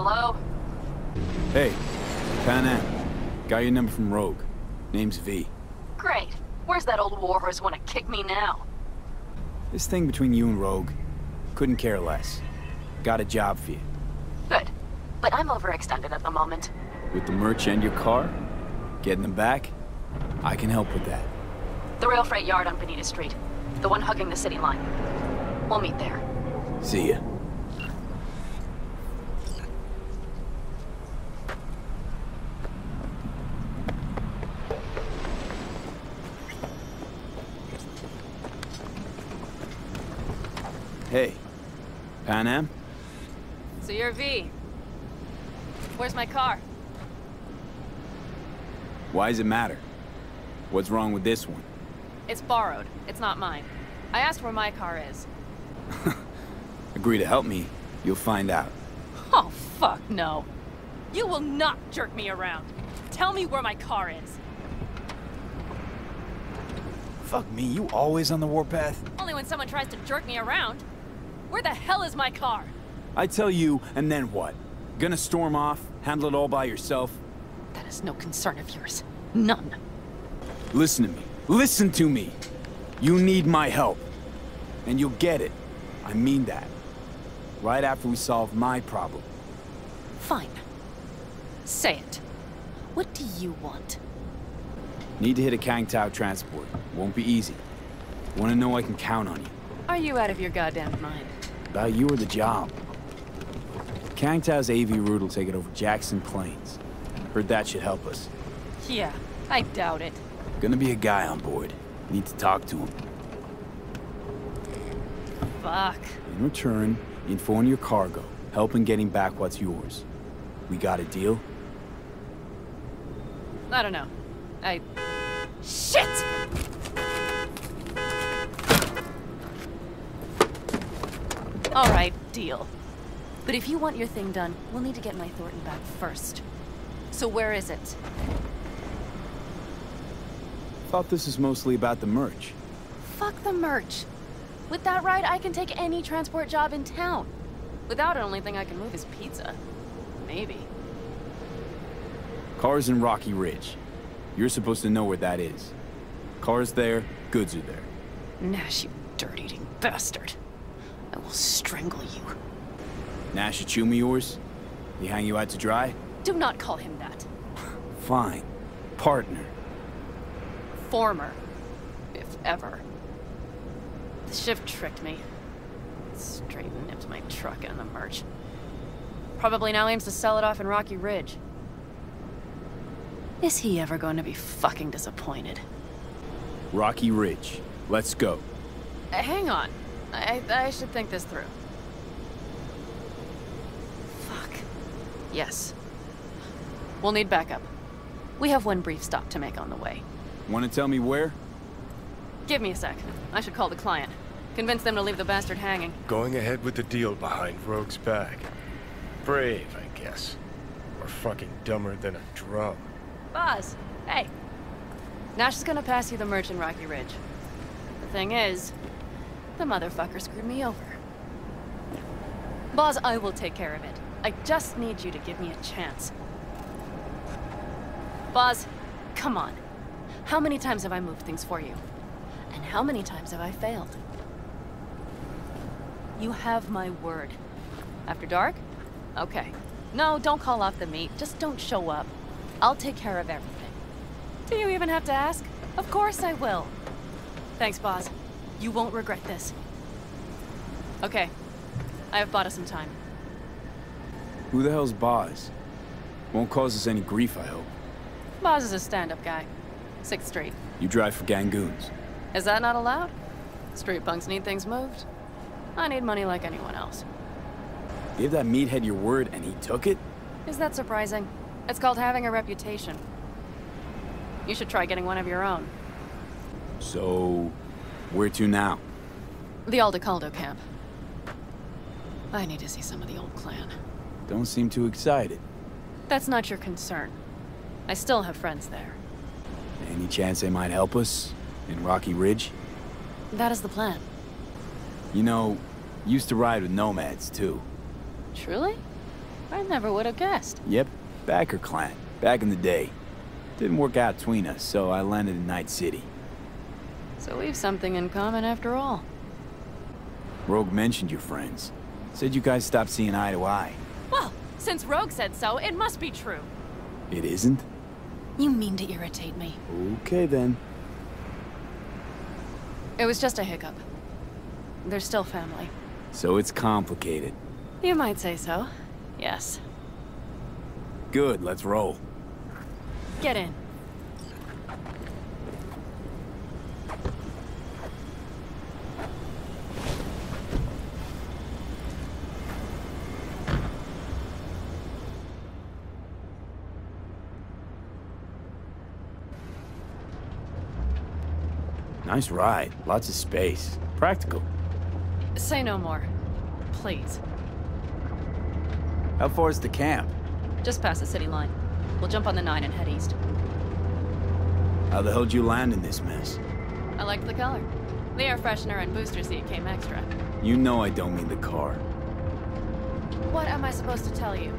Hello? Hey, Panam. Got your number from Rogue. Name's V. Great. Where's that old warhorse want to kick me now? This thing between you and Rogue, couldn't care less. Got a job for you. Good. But I'm overextended at the moment. With the merch and your car? Getting them back? I can help with that. The rail freight yard on Bonita Street. The one hugging the city line. We'll meet there. See ya. Hey, Panam? So you're V. Where's my car? Why does it matter? What's wrong with this one? It's borrowed. It's not mine. I asked where my car is. Agree to help me, you'll find out. Oh, fuck no. You will not jerk me around. Tell me where my car is. Fuck me, you always on the warpath? Only when someone tries to jerk me around. Where the hell is my car? I tell you, and then what? Gonna storm off? Handle it all by yourself? That is no concern of yours. None. Listen to me. Listen to me! You need my help. And you'll get it. I mean that. Right after we solve my problem. Fine. Say it. What do you want? Need to hit a Kang Tao transport. Won't be easy. Wanna know I can count on you. Are you out of your goddamn mind? About you or the job. Kang Tao's AV route will take it over Jackson Plains. Heard that should help us. Yeah, I doubt it. Gonna be a guy on board. Need to talk to him. Fuck. In return, info on your cargo. Help in getting back what's yours. We got a deal? I don't know. Shit! Alright, deal. But if you want your thing done, we'll need to get my Thornton back first. So where is it? Thought this was mostly about the merch. Fuck the merch. With that ride, I can take any transport job in town. Without it, only thing I can move is pizza. Maybe. Car's in Rocky Ridge. You're supposed to know where that is. Car's there, goods are there. Nash, you dirt-eating bastard. I will strangle you. Nash Achumi yours? He hang you out to dry? Do not call him that. Fine. Partner. Former. If ever. The shift tricked me. Straight nipped my truck and the merch. Probably now aims to sell it off in Rocky Ridge. Is he ever going to be fucking disappointed? Rocky Ridge. Let's go. Hang on. I should think this through. Fuck. Yes. We'll need backup. We have one brief stop to make on the way. Want to tell me where? Give me a sec. I should call the client. Convince them to leave the bastard hanging. Going ahead with the deal behind Rogue's back. Brave, I guess. Or fucking dumber than a drum. Boz, hey. Nash is gonna pass you the merch in Rocky Ridge. The thing is, the motherfucker screwed me over. Boz, I will take care of it. I just need you to give me a chance. Boz, come on. How many times have I moved things for you? And how many times have I failed? You have my word. After dark? Okay. No, don't call off the meet. Just don't show up. I'll take care of everything. Do you even have to ask? Of course I will. Thanks, Boz. You won't regret this. Okay. I have bought us some time. Who the hell's Boz? Won't cause us any grief, I hope. Boz is a stand-up guy. 6th Street. You drive for Gangoons. Is that not allowed? Street punks need things moved. I need money like anyone else. Gave that meathead your word and he took it? Is that surprising? It's called having a reputation. You should try getting one of your own. So, where to now? The Aldecaldo camp. I need to see some of the old clan. Don't seem too excited. That's not your concern. I still have friends there. Any chance they might help us? In Rocky Ridge? That is the plan. You know, used to ride with nomads, too. Truly? I never would have guessed. Yep, Backer clan. Back in the day. Didn't work out between us, so I landed in Night City. So we've something in common after all. Rogue mentioned your friends. Said you guys stopped seeing eye to eye. Well, since Rogue said so, it must be true. It isn't? You mean to irritate me. Okay then. It was just a hiccup. They're still family. So it's complicated. You might say so. Yes. Good, let's roll. Get in. Nice ride. Lots of space. Practical. Say no more. Please. How far is the camp? Just past the city line. We'll jump on the 9 and head east. How the hell'd you land in this mess? I liked the color. The air freshener and booster seat came extra. You know I don't mean the car. What am I supposed to tell you?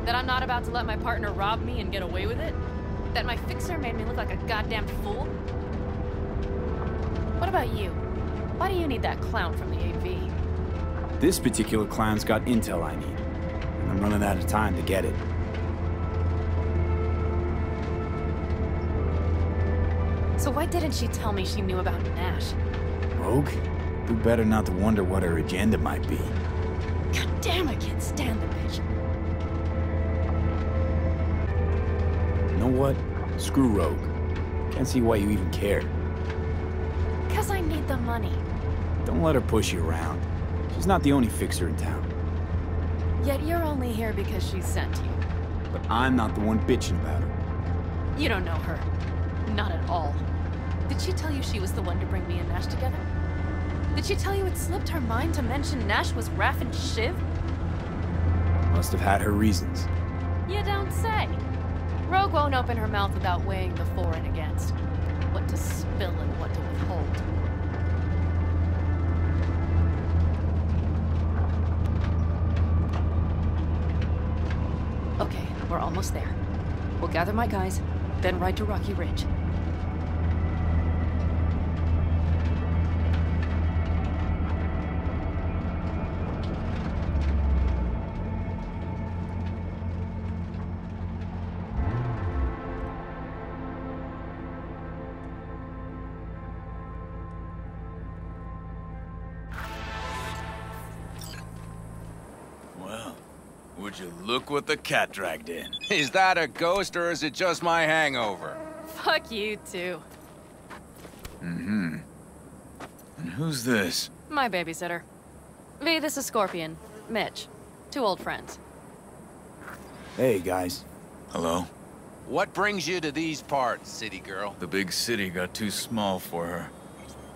That I'm not about to let my partner rob me and get away with it? That my fixer made me look like a goddamn fool? What about you? Why do you need that clown from the AV? This particular clown's got intel I need. And I'm running out of time to get it. So why didn't she tell me she knew about Nash? Rogue? Do better not to wonder what her agenda might be. God damn, I can't stand the bitch. You know what? Screw Rogue. Can't see why you even care. Because I need the money. Don't let her push you around. She's not the only fixer in town. Yet you're only here because she sent you. But I'm not the one bitching about her. You don't know her. Not at all. Did she tell you she was the one to bring me and Nash together? Did she tell you it slipped her mind to mention Nash was Raph and Shiv? Must have had her reasons. You don't say. Rogue won't open her mouth without weighing the for and against. What to spill and what to withhold. Okay, we're almost there. We'll gather my guys, then ride to Rocky Ridge. Would you look what the cat dragged in? Is that a ghost or is it just my hangover? Fuck you too. Mm-hmm. And who's this? My babysitter. V, this is Scorpion. Mitch. 2 old friends. Hey, guys. Hello? What brings you to these parts, city girl? The big city got too small for her.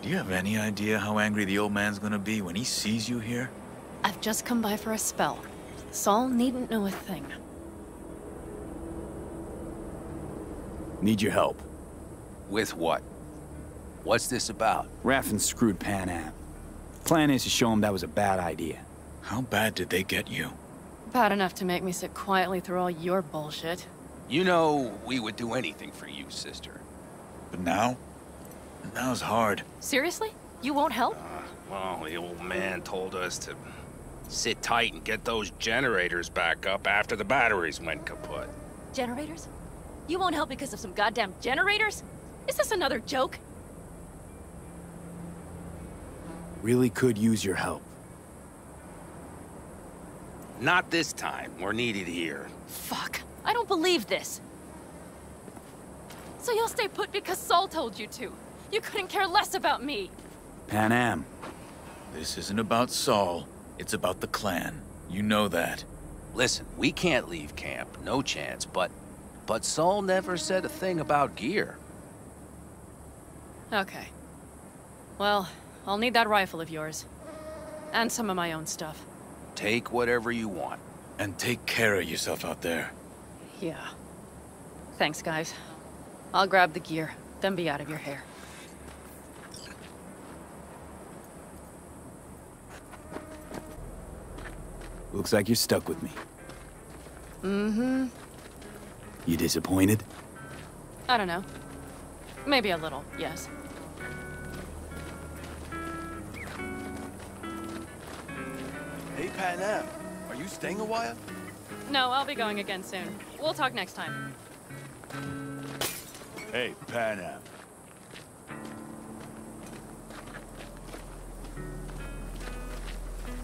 Do you have any idea how angry the old man's gonna be when he sees you here? I've just come by for a spell. Saul needn't know a thing. Need your help. With what? What's this about? Raffin screwed Panam. Plan is to show him that was a bad idea. How bad did they get you? Bad enough to make me sit quietly through all your bullshit. You know we would do anything for you, sister. But now? Now's hard. Seriously? You won't help? Well, the old man told us to sit tight and get those generators back up after the batteries went kaput. Generators? You won't help because of some goddamn generators? Is this another joke? Really could use your help. Not this time. We're needed here. Fuck. I don't believe this. So you'll stay put because Saul told you to. You couldn't care less about me. Panam. This isn't about Saul. It's about the clan. You know that. Listen, we can't leave camp. No chance, but Saul never said a thing about gear. Okay. Well, I'll need that rifle of yours. And some of my own stuff. Take whatever you want. And take care of yourself out there. Yeah. Thanks, guys. I'll grab the gear, then be out of your hair. Looks like you're stuck with me. Mm-hmm. You disappointed? I don't know. Maybe a little, yes. Hey, Panam, are you staying a while? No, I'll be going again soon. We'll talk next time. Hey, Panam.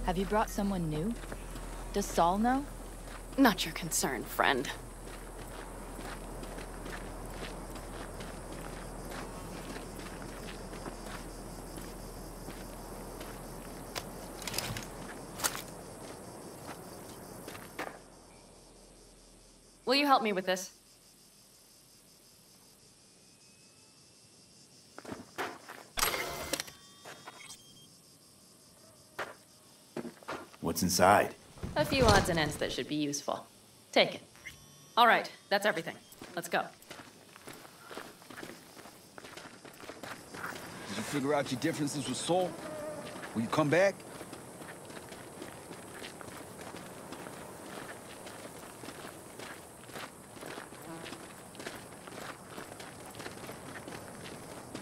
Have you brought someone new? Does Saul know? Not your concern, friend. Will you help me with this? What's inside? A few odds and ends that should be useful. Take it. All right, that's everything. Let's go. Did you figure out your differences with Saul? Will you come back?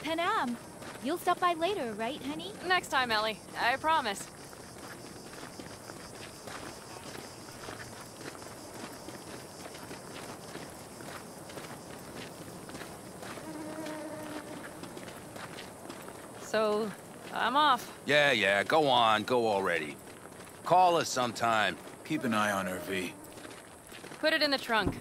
Panam, you'll stop by later, right, honey? Next time, Ellie. I promise. So, I'm off. Yeah, go on, go already. Call us sometime. Keep an eye on her, V. Put it in the trunk.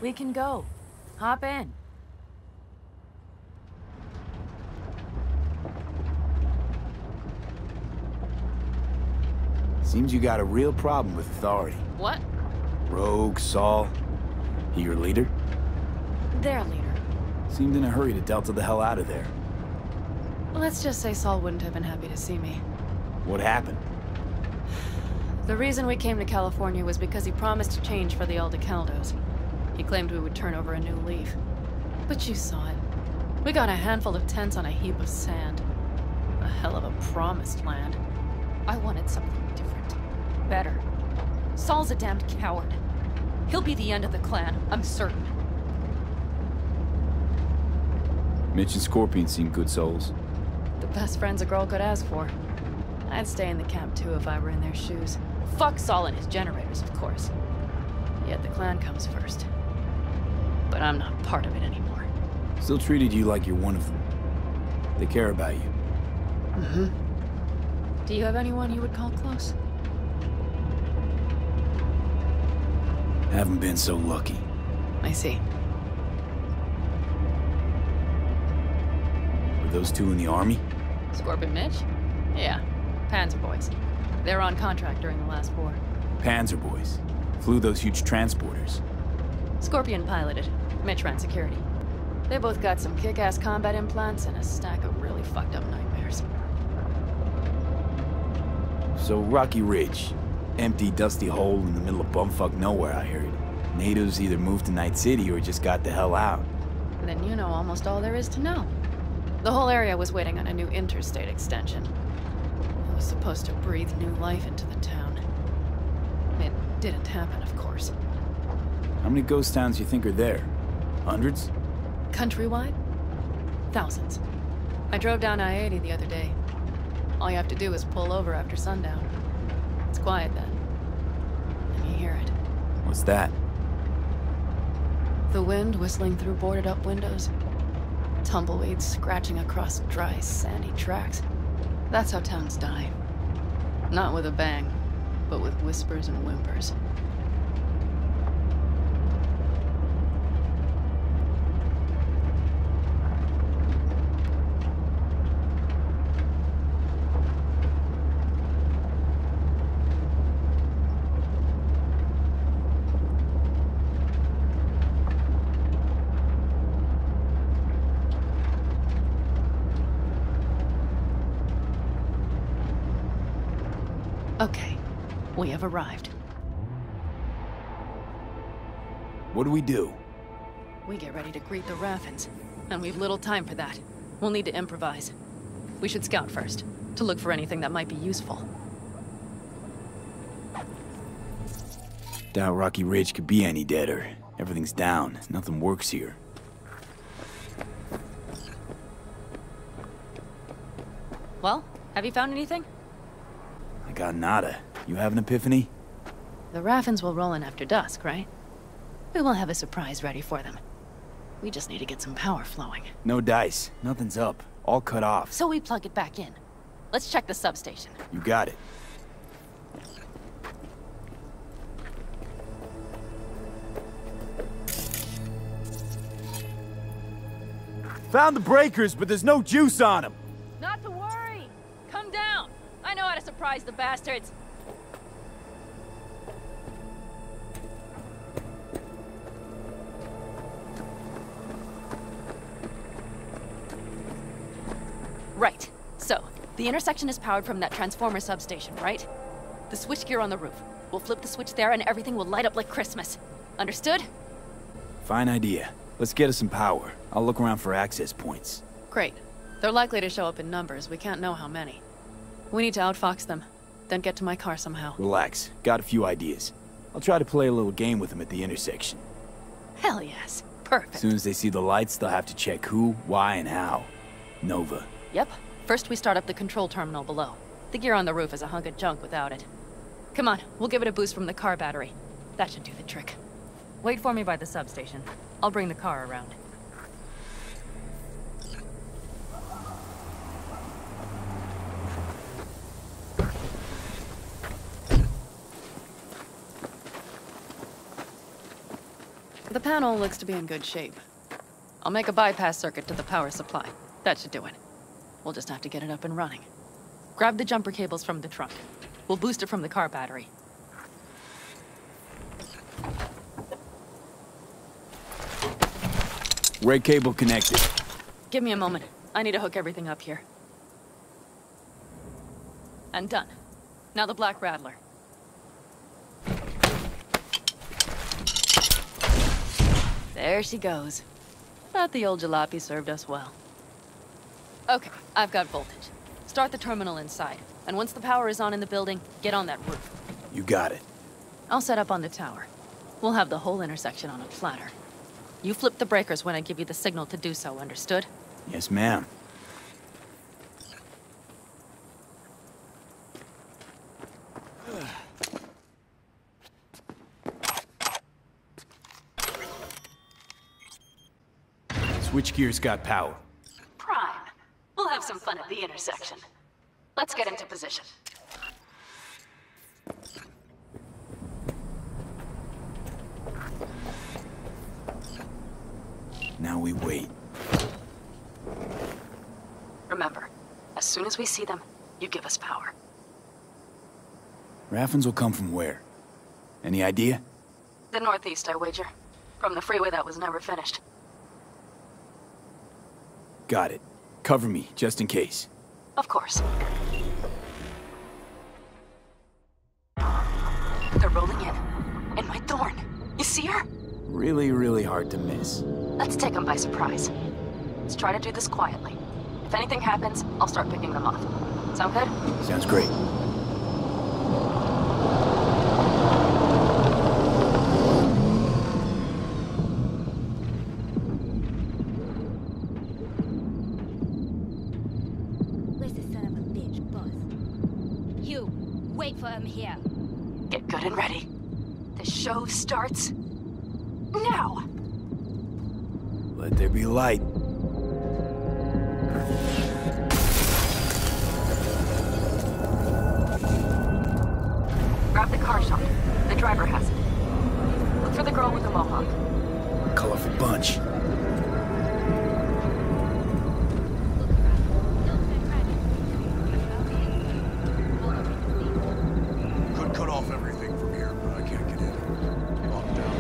We can go. Hop in. Seems you got a real problem with authority. What? Rogue, Saul. He your leader? Their leader. Seemed in a hurry to Delta the hell out of there. Let's just say Saul wouldn't have been happy to see me. What happened? The reason we came to California was because he promised change for the Aldecaldos. He claimed we would turn over a new leaf. But you saw it. We got a handful of tents on a heap of sand. A hell of a promised land. I wanted something different. Better. Saul's a damned coward. He'll be the end of the clan, I'm certain. Mitch and Scorpion seem good souls. The best friends a girl could ask for. I'd stay in the camp too if I were in their shoes. Fuck Saul and his generators, of course. Yet the clan comes first. But I'm not part of it anymore. Still treated you like you're one of them. They care about you. Mm-hmm. Do you have anyone you would call close? Haven't been so lucky. I see. Were those two in the army? Scorpion Mitch? Yeah. Panzer boys. They were on contract during the last war. Panzer boys. Flew those huge transporters. Scorpion piloted. Mitch ran security. They both got some kick-ass combat implants and a stack of really fucked up nightmares. So Rocky Ridge. Empty, dusty hole in the middle of bumfuck nowhere, I heard. Natives either moved to Night City or just got the hell out. Then you know almost all there is to know. The whole area was waiting on a new interstate extension. It was supposed to breathe new life into the town. It didn't happen, of course. How many ghost towns you think are there? Hundreds? Countrywide? Thousands. I drove down I-80 the other day. All you have to do is pull over after sundown. It's quiet then. And you hear it. What's that? The wind whistling through boarded-up windows. Tumbleweeds scratching across dry, sandy tracks. That's how towns die. Not with a bang, but with whispers and whimpers. Okay, we have arrived. What do we do? We get ready to greet the Raffins, and we've little time for that. We'll need to improvise. We should scout first, to look for anything that might be useful. Doubt Rocky Ridge could be any deader. Everything's down. Nothing works here. Well, have you found anything? I got nada. You have an epiphany? The Raffins will roll in after dusk, right? We will have a surprise ready for them. We just need to get some power flowing. No dice. Nothing's up. All cut off. So we plug it back in. Let's check the substation. You got it. Found the breakers, but there's no juice on them. Not to worry. Come down. I know how to surprise the bastards. Right. So, the intersection is powered from that transformer substation, right? The switchgear on the roof. We'll flip the switch there and everything will light up like Christmas. Understood? Fine idea. Let's get us some power. I'll look around for access points. Great. They're likely to show up in numbers. We can't know how many. We need to outfox them, then get to my car somehow. Relax. Got a few ideas. I'll try to play a little game with them at the intersection. Hell yes. Perfect. As soon as they see the lights, they'll have to check who, why, and how. Nova. Yep. First we start up the control terminal below. The gear on the roof is a hunk of junk without it. Come on, we'll give it a boost from the car battery. That should do the trick. Wait for me by the substation. I'll bring the car around. The panel looks to be in good shape. I'll make a bypass circuit to the power supply. That should do it. We'll just have to get it up and running. Grab the jumper cables from the trunk. We'll boost it from the car battery. Red cable connected. Give me a moment. I need to hook everything up here. And done. Now the Black Rattler. There she goes. But the old jalopy served us well. Okay, I've got voltage. Start the terminal inside. And once the power is on in the building, get on that roof. You got it. I'll set up on the tower. We'll have the whole intersection on a platter. You flip the breakers when I give you the signal to do so, understood? Yes, ma'am. Switchgear's got power. Prime. We'll have some fun at the intersection. Let's get into position. Now we wait. Remember, as soon as we see them, you give us power. Raffins will come from where? Any idea? The northeast, I wager. From the freeway that was never finished. Got it. Cover me, just in case. Of course. They're rolling in my thorn. You see her? Really, really hard to miss. Let's take them by surprise. Let's try to do this quietly. If anything happens, I'll start picking them off. Sound good? Sounds great. Where's the son of a bitch, boss? You, wait for him here. Get good and ready. The show starts now. Let there be light. Grab the car shot. The driver has it. Look for the girl with the mohawk. Colorful bunch. Could cut off everything from here, but I can't get in. Locked down.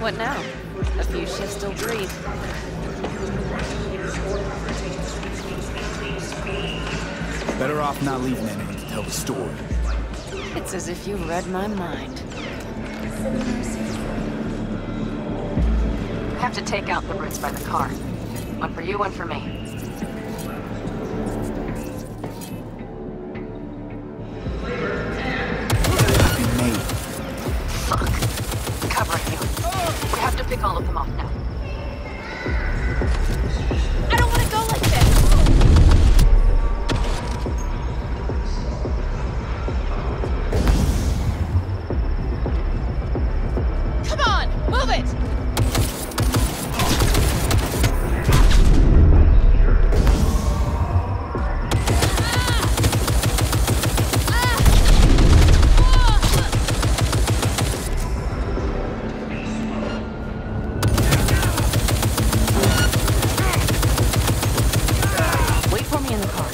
What now? A few shifts till breathe. Better off not leaving anyone to tell the story. It's as if you read my mind. We have to take out the Brits by the car. One for you, one for me. Fuck. Covering you. We have to pick all of them off now. I don't want to go like this! Come on! Move it! Wait for me in the car.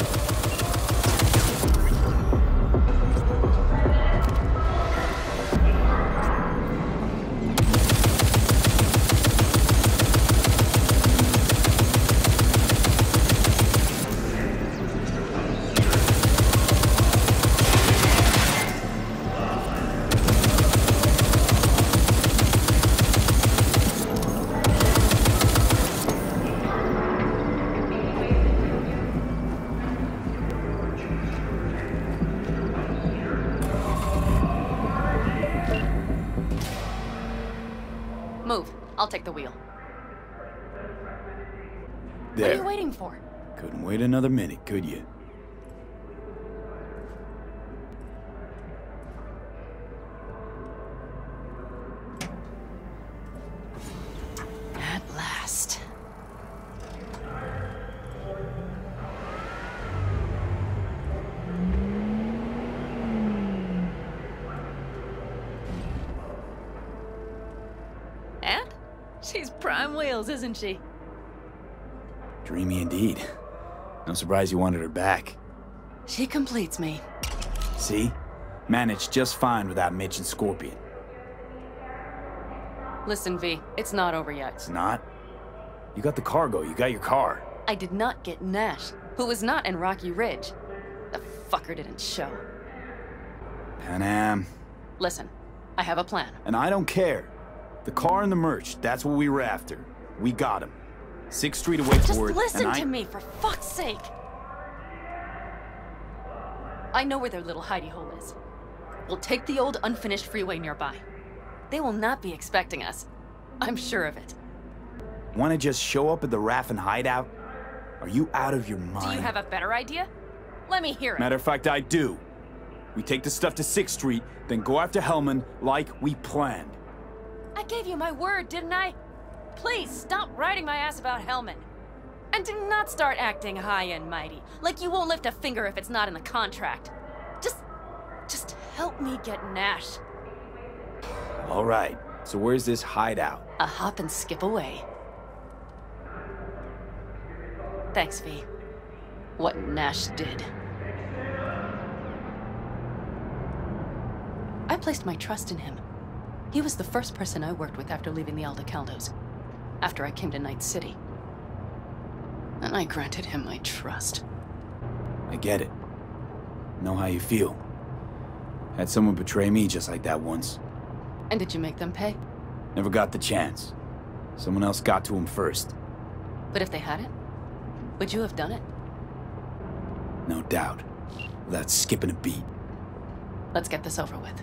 Move. I'll take the wheel. What are There. you waiting for? Couldn't wait another minute, could you? At last. And? She's prime wheels, isn't she? Dreamy indeed. No surprise you wanted her back. She completes me. See? Managed just fine without Mitch and Scorpion. Listen, V, it's not over yet. It's not? You got the cargo, you got your car. I did not get Nash, who was not in Rocky Ridge. The fucker didn't show. Panam. Listen, I have a plan. And I don't care. The car and the merch, that's what we were after. We got him. 6th Street away Just for it. listen to me, for fuck's sake! I know where their little hidey hole is. We'll take the old unfinished freeway nearby. They will not be expecting us. I'm sure of it. Want to just show up at the Raffin hideout? Are you out of your mind? Do you have a better idea? Let me hear it. Matter of fact, I do. We take the stuff to 6th Street, then go after Hellman like we planned. I gave you my word, didn't I? Please, stop riding my ass about Hellman. And do not start acting high and mighty, like you won't lift a finger if it's not in the contract. Just help me get Nash. All right, so where's this hideout? A hop and skip away. Thanks, V. What Nash did. I placed my trust in him. He was the first person I worked with after leaving the Aldecaldos, after I came to Night City. And I granted him my trust. I get it. Know how you feel. Had someone betray me just like that once. And did you make them pay? Never got the chance. Someone else got to him first. But if they hadn't, would you have done it? No doubt. Without skipping a beat. Let's get this over with.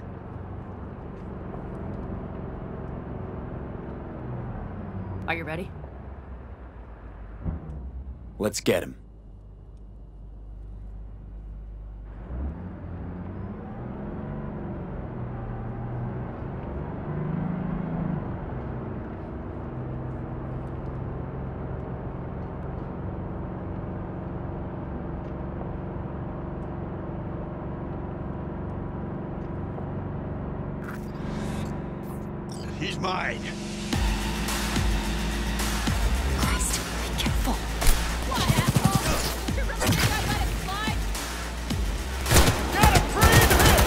Are you ready? Let's get him. He's mine. Christ, be careful. What, asshole? You really think I'd let it slide? Gotta breathe him!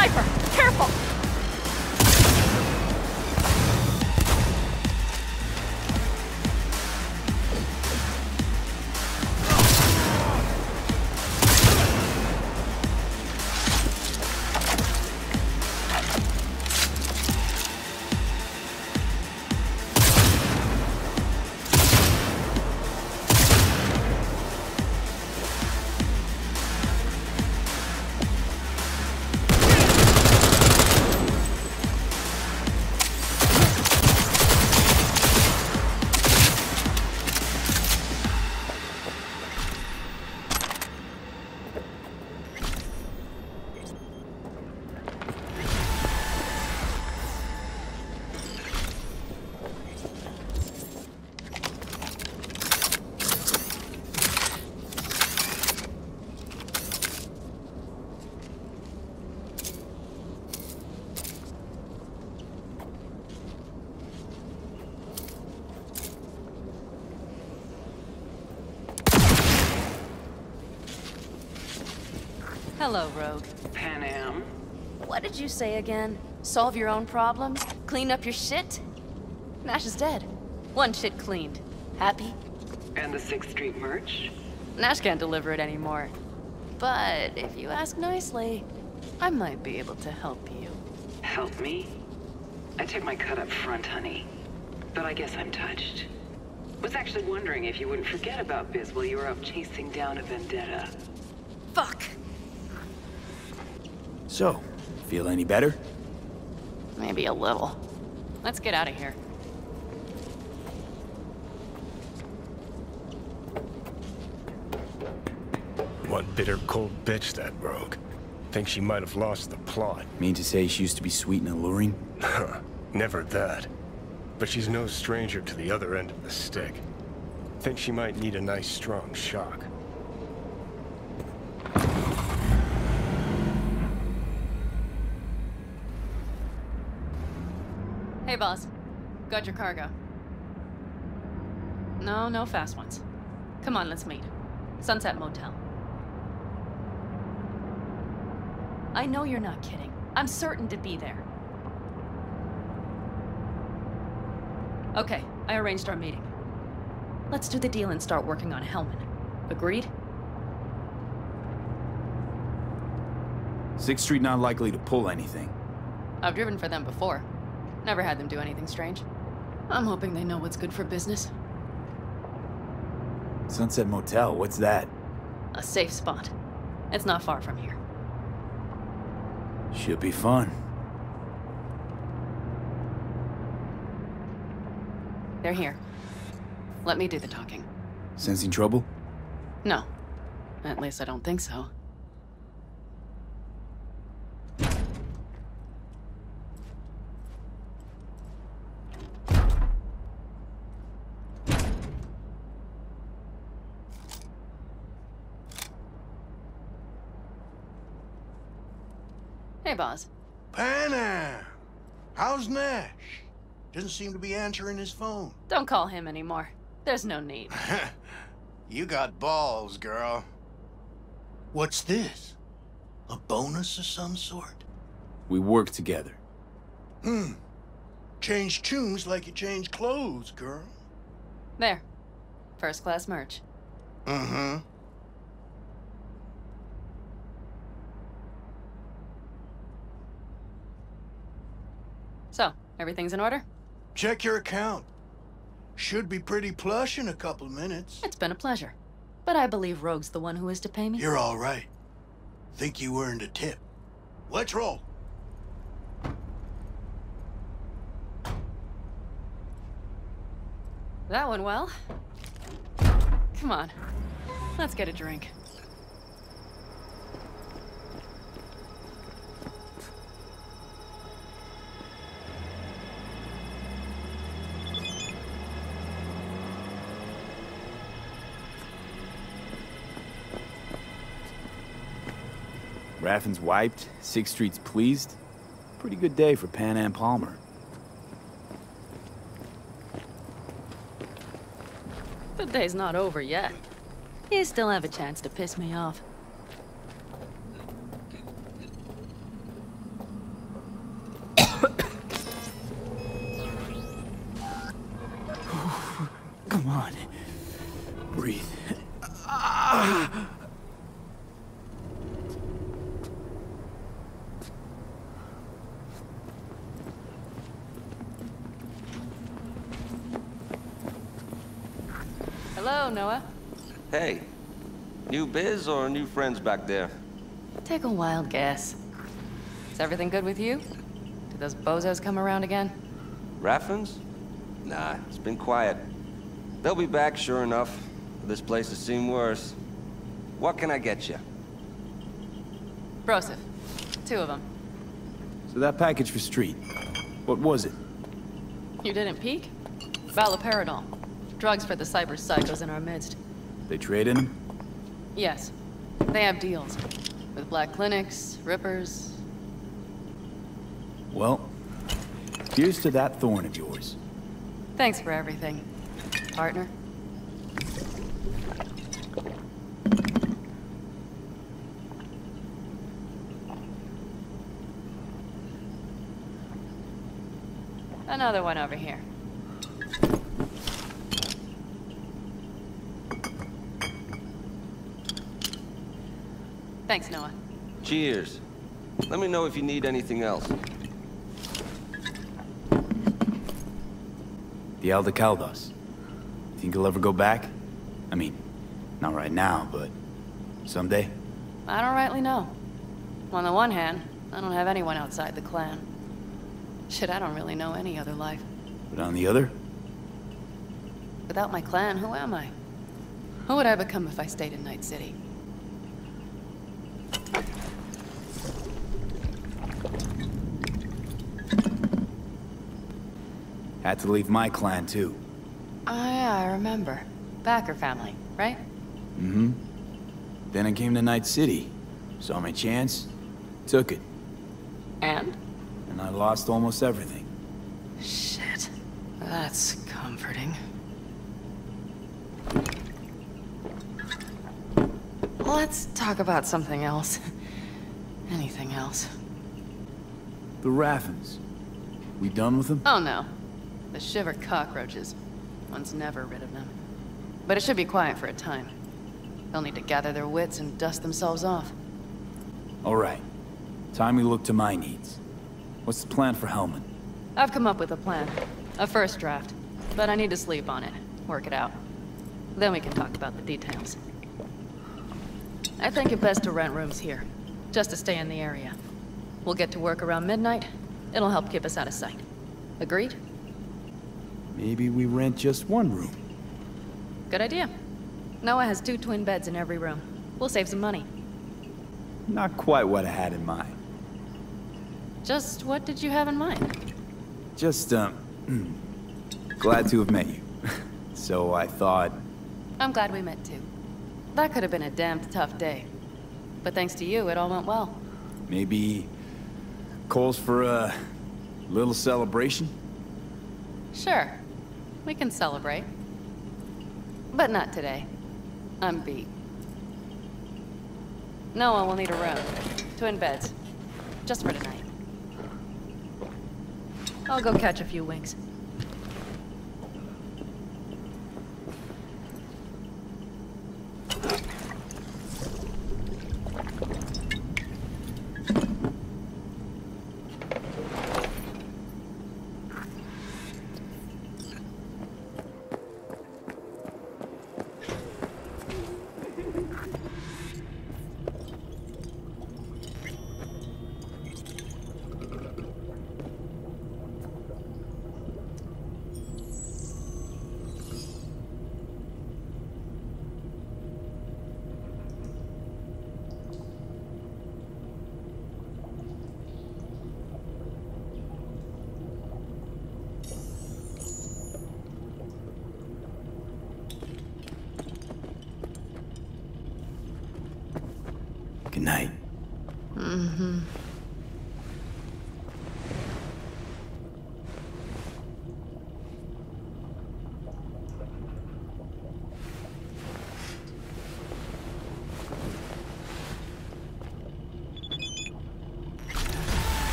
sniper! Careful! Hello, Rogue. Panam? What did you say again? Solve your own problems? Clean up your shit? Nash is dead. One shit cleaned. Happy? And the 6th Street merch? Nash can't deliver it anymore. But if you ask nicely, I might be able to help you. Help me? I took my cut up front, honey. But I guess I'm touched. Was actually wondering if you wouldn't forget about Biz while you were out chasing down a vendetta. Fuck! So, feel any better? Maybe a little. Let's get out of here. One bitter, cold bitch, that Rogue. Think she might have lost the plot. Mean to say she used to be sweet and alluring? Never that. But she's no stranger to the other end of the stick. Think she might need a nice, strong shock. Hey, boss. Got your cargo. No fast ones. Come on, let's meet. Sunset Motel. I know you're not kidding. I'm certain to be there. Okay, I arranged our meeting. Let's do the deal and start working on Hellman. Agreed? 6th Street not likely to pull anything. I've driven for them before. Never had them do anything strange. I'm hoping they know what's good for business. Sunset Motel, what's that? A safe spot. It's not far from here. Should be fun. They're here. Let me do the talking. Sensing trouble? No. At least I don't think so. Hey, boss. Panam! How's Nash? Doesn't seem to be answering his phone. Don't call him anymore. There's no need. You got balls, girl. What's this? A bonus of some sort? We work together. Change tunes like you change clothes, girl. There. First class merch. Mm-hmm. So, everything's in order? Check your account. Should be pretty plush in a couple of minutes. It's been a pleasure. But I believe Rogue's the one who is to pay me. You're all right. Think you earned a tip. Let's roll. That went well. Come on. Let's get a drink. Raffin's wiped, 6th Street's pleased. Pretty good day for Panam Palmer. The day's not over yet. You still have a chance to piss me off. on. Breathe. Hello, Noah. Hey, new biz or new friends back there? Take a wild guess. Is everything good with you? Did those bozos come around again? Raffins? Nah, it's been quiet. They'll be back, sure enough. This place has seen worse. What can I get you? Broseph. 2 of them. So that package for Street, what was it? You didn't peek? Valoperidol. Drugs for the cyber psychos in our midst. They traded him? Yes. They have deals. With black clinics, rippers. Well, here's to that thorn of yours. Thanks for everything, partner. Another one over here. Thanks, Noah. Cheers. Let me know if you need anything else. The Aldecaldos. Think he'll ever go back? I mean, not right now, but someday? I don't rightly know. On the one hand, I don't have anyone outside the clan. Shit, I don't really know any other life. But on the other? Without my clan, who am I? Who would I become if I stayed in Night City? Had to leave my clan, too. Oh yeah, I remember. Backer family, right? Mm-hmm. Then I came to Night City. Saw my chance, took it. And? And I lost almost everything. Shit. That's comforting. Let's talk about something else. Anything else. The Raffins. We done with them? Oh no. The shiver cockroaches. One's never rid of them. But it should be quiet for a time. They'll need to gather their wits and dust themselves off. All right. Time we look to my needs. What's the plan for Hellman? I've come up with a plan. A first draft. But I need to sleep on it. Work it out. Then we can talk about the details. I think it best to rent rooms here. Just to stay in the area. We'll get to work around midnight. It'll help keep us out of sight. Agreed? Maybe we rent just one room. Good idea. Noah has 2 twin beds in every room. We'll save some money. Not quite what I had in mind. Just what did you have in mind? Just, glad to have met you. So I thought... I'm glad we met too. That could have been a damned tough day. But thanks to you, it all went well. Maybe... calls for a little celebration? Sure. We can celebrate. But not today. I'm beat. Noah will need a room. Twin beds. Just for tonight. I'll go catch a few winks.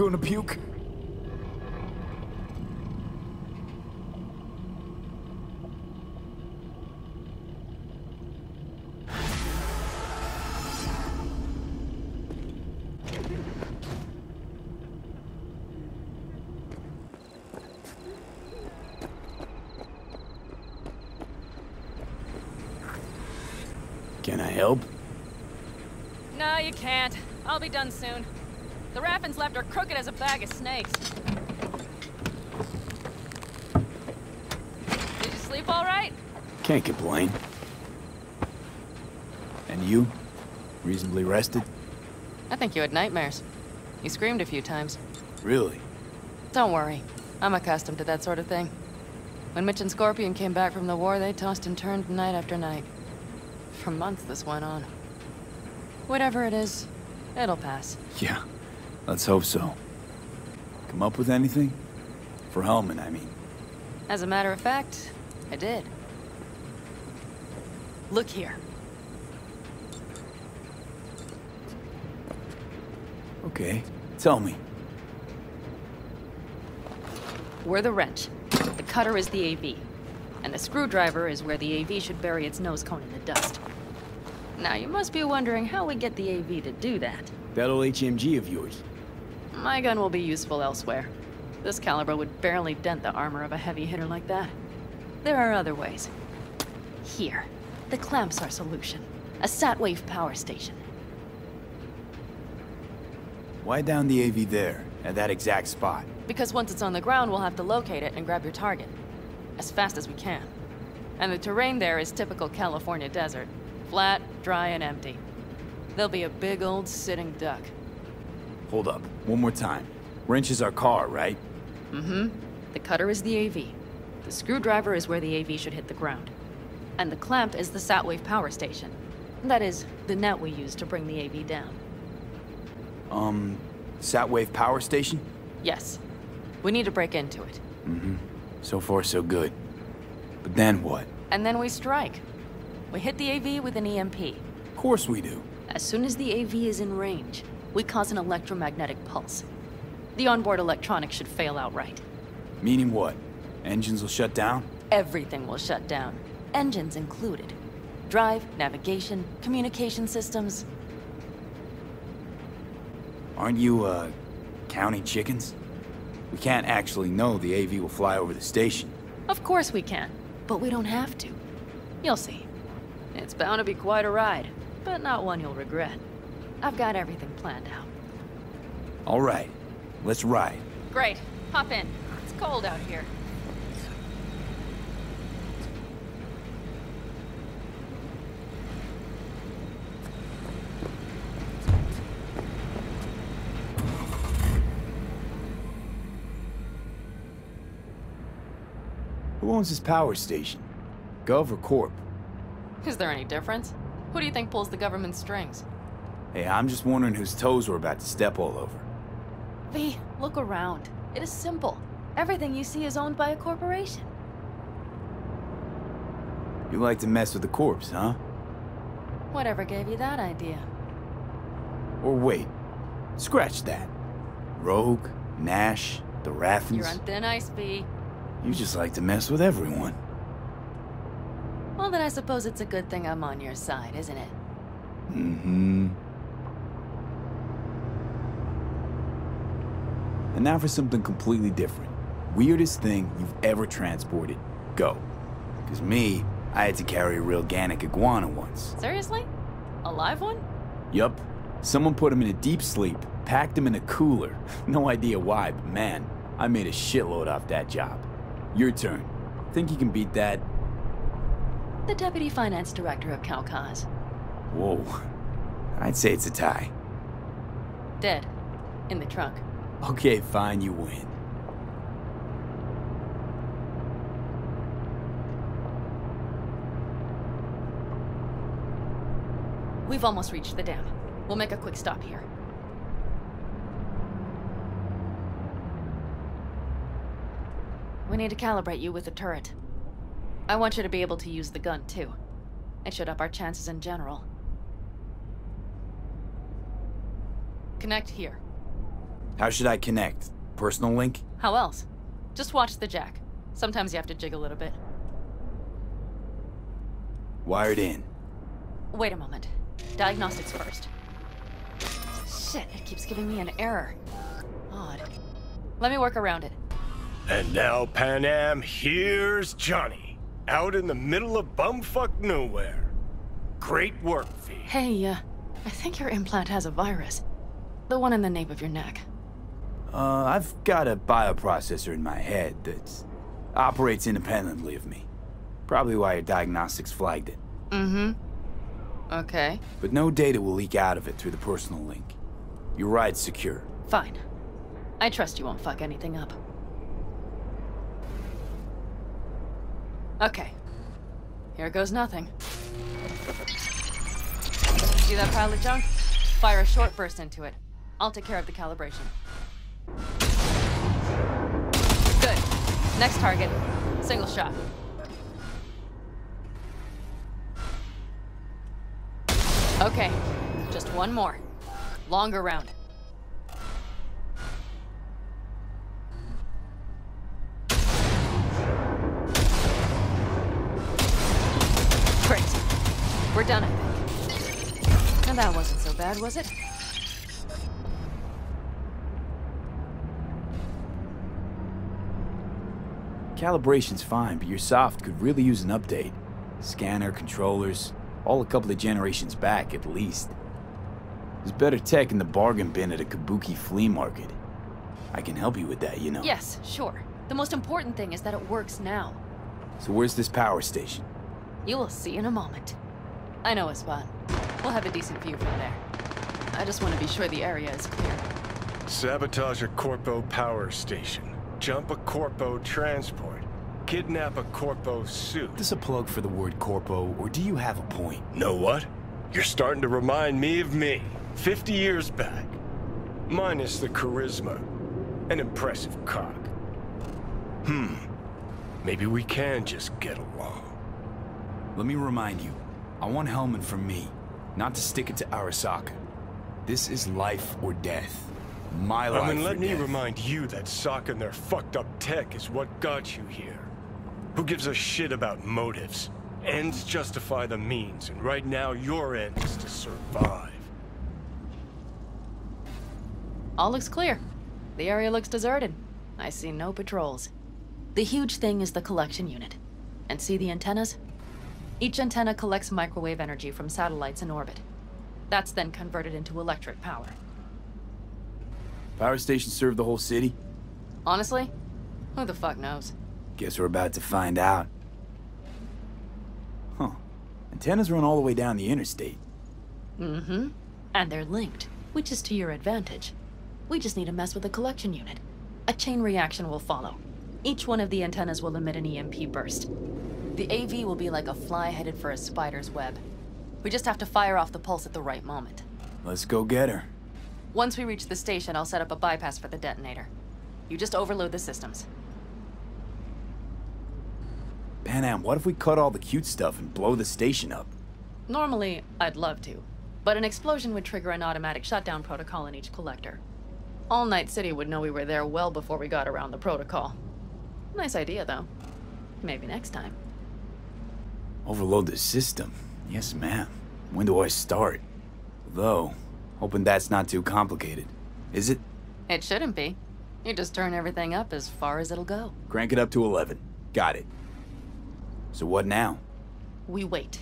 gonna puke. Can I help? No, you can't. I'll be done soon. The Raffins left are crooked as a bag of snakes. Did you sleep all right? Can't complain. And you? Reasonably rested? I think you had nightmares. You screamed a few times. Really? Don't worry. I'm accustomed to that sort of thing. When Mitch and Scorpion came back from the war, they tossed and turned night after night. For months this went on. Whatever it is, it'll pass. Yeah, let's hope so. Come up with anything? For Hellman, I mean. As a matter of fact, I did. Look here. Okay, tell me. We're the wrench. The cutter is the AV. And the screwdriver is where the AV should bury its nose cone in the dust. Now, you must be wondering how we get the AV to do that. That old HMG of yours. My gun will be useful elsewhere. This caliber would barely dent the armor of a heavy hitter like that. There are other ways. Here. The clamp's our solution. A sat-wave power station. Why down the AV there, at that exact spot? Because once it's on the ground, we'll have to locate it and grab your target. As fast as we can. And the terrain there is typical California desert. Flat, dry, and empty. There'll be a big old sitting duck. Hold up, one more time. Wrench is our car, right? Mm-hmm. The cutter is the AV. The screwdriver is where the AV should hit the ground. And the clamp is the sat-wave power station. That is, the net we use to bring the AV down. Sat-wave power station? Yes. We need to break into it. Mm-hmm. So far, so good. But then what? And then we strike. We hit the AV with an EMP. Of course we do. As soon as the AV is in range, we cause an electromagnetic pulse. The onboard electronics should fail outright. Meaning what? Engines will shut down? Everything will shut down. Engines included. Drive, navigation, communication systems. Aren't you, counting chickens? We can't actually know the AV will fly over the station. Of course we can, but we don't have to. You'll see. It's bound to be quite a ride, but not one you'll regret. I've got everything planned out. All right, let's ride. Great. Hop in. It's cold out here. Who owns this power station? Gov or Corp? Is there any difference? Who do you think pulls the government's strings? Hey, I'm just wondering whose toes we're about to step all over. V, look around. It is simple. Everything you see is owned by a corporation. You like to mess with the corpse, huh? Whatever gave you that idea? Or wait, scratch that. Rogue, Nash, the Raffins. You're on thin ice, V. You just like to mess with everyone. Well, then I suppose it's a good thing I'm on your side, isn't it? Mm-hmm. And now for something completely different. Weirdest thing you've ever transported. Go. Because me, I had to carry a real Gannic iguana once. Seriously? A live one? Yup. Someone put him in a deep sleep, packed him in a cooler. No idea why, but man, I made a shitload off that job. Your turn. Think you can beat that? The Deputy Finance Director of Calcaz. Whoa. I'd say it's a tie. Dead. In the trunk. Okay, fine, you win. We've almost reached the dam. We'll make a quick stop here. We need to calibrate you with the turret. I want you to be able to use the gun, too. It should up our chances in general. Connect here. How should I connect? Personal link? How else? Just watch the jack. Sometimes you have to jig a little bit. Wired in. Wait a moment. Diagnostics first. Shit, it keeps giving me an error. Odd. Let me work around it. And now, Panam, here's Johnny. Out in the middle of bumfuck nowhere. Great work, V. Hey, I think your implant has a virus. The one in the nape of your neck. I've got a bioprocessor in my head that operates independently of me. Probably why your diagnostics flagged it. Mm-hmm. Okay. But no data will leak out of it through the personal link. Your ride's secure. Fine. I trust you won't fuck anything up. Okay. Here goes nothing. See that pile of junk? Fire a short burst into it. I'll take care of the calibration. Good. Next target. Single shot. Okay. Just one more. Longer round. Great. We're done, I think. And that wasn't so bad, was it? Calibration's fine, but your soft could really use an update. Scanner, controllers, all a couple of generations back at least. There's better tech in the bargain bin at a kabuki flea market. I can help you with that, you know. Yes, sure. The most important thing is that it works now. So where's this power station? You will see in a moment. I know a spot. We'll have a decent view from there. I just want to be sure the area is clear. Sabotage a Corpo power station. Jump a Corpo transport. Kidnap a Corpo suit. Is this a plug for the word corpo, or do you have a point? Know what? You're starting to remind me of me, 50 years back. Minus the charisma. An impressive cock. Maybe we can just get along. Let me remind you, I want Hellman from me, not to stick it to Arasaka. This is life or death. My life then or let me death. remind you that Sokka and their fucked up tech is what got you here. Who gives a shit about motives? Ends justify the means, and right now your end is to survive. All looks clear. The area looks deserted. I see no patrols. The huge thing is the collection unit. And see the antennas? Each antenna collects microwave energy from satellites in orbit. That's then converted into electric power. Power station serve the whole city? Honestly, who the fuck knows? Guess we're about to find out. Huh. Antennas run all the way down the interstate. Mm-hmm. And they're linked, which is to your advantage. We just need to mess with the collection unit. A chain reaction will follow. Each one of the antennas will emit an EMP burst. The AV will be like a fly headed for a spider's web. We just have to fire off the pulse at the right moment. Let's go get her. Once we reach the station, I'll set up a bypass for the detonator. You just overload the systems. Panam, what if we cut all the cute stuff and blow the station up? Normally, I'd love to, but an explosion would trigger an automatic shutdown protocol in each collector. All Night City would know we were there well before we got around the protocol. Nice idea, though. Maybe next time. Overload the system? Yes, ma'am. When do I start? Though, hoping that's not too complicated. Is it? It shouldn't be. You just turn everything up as far as it'll go. Crank it up to 11. Got it. So what now? We wait.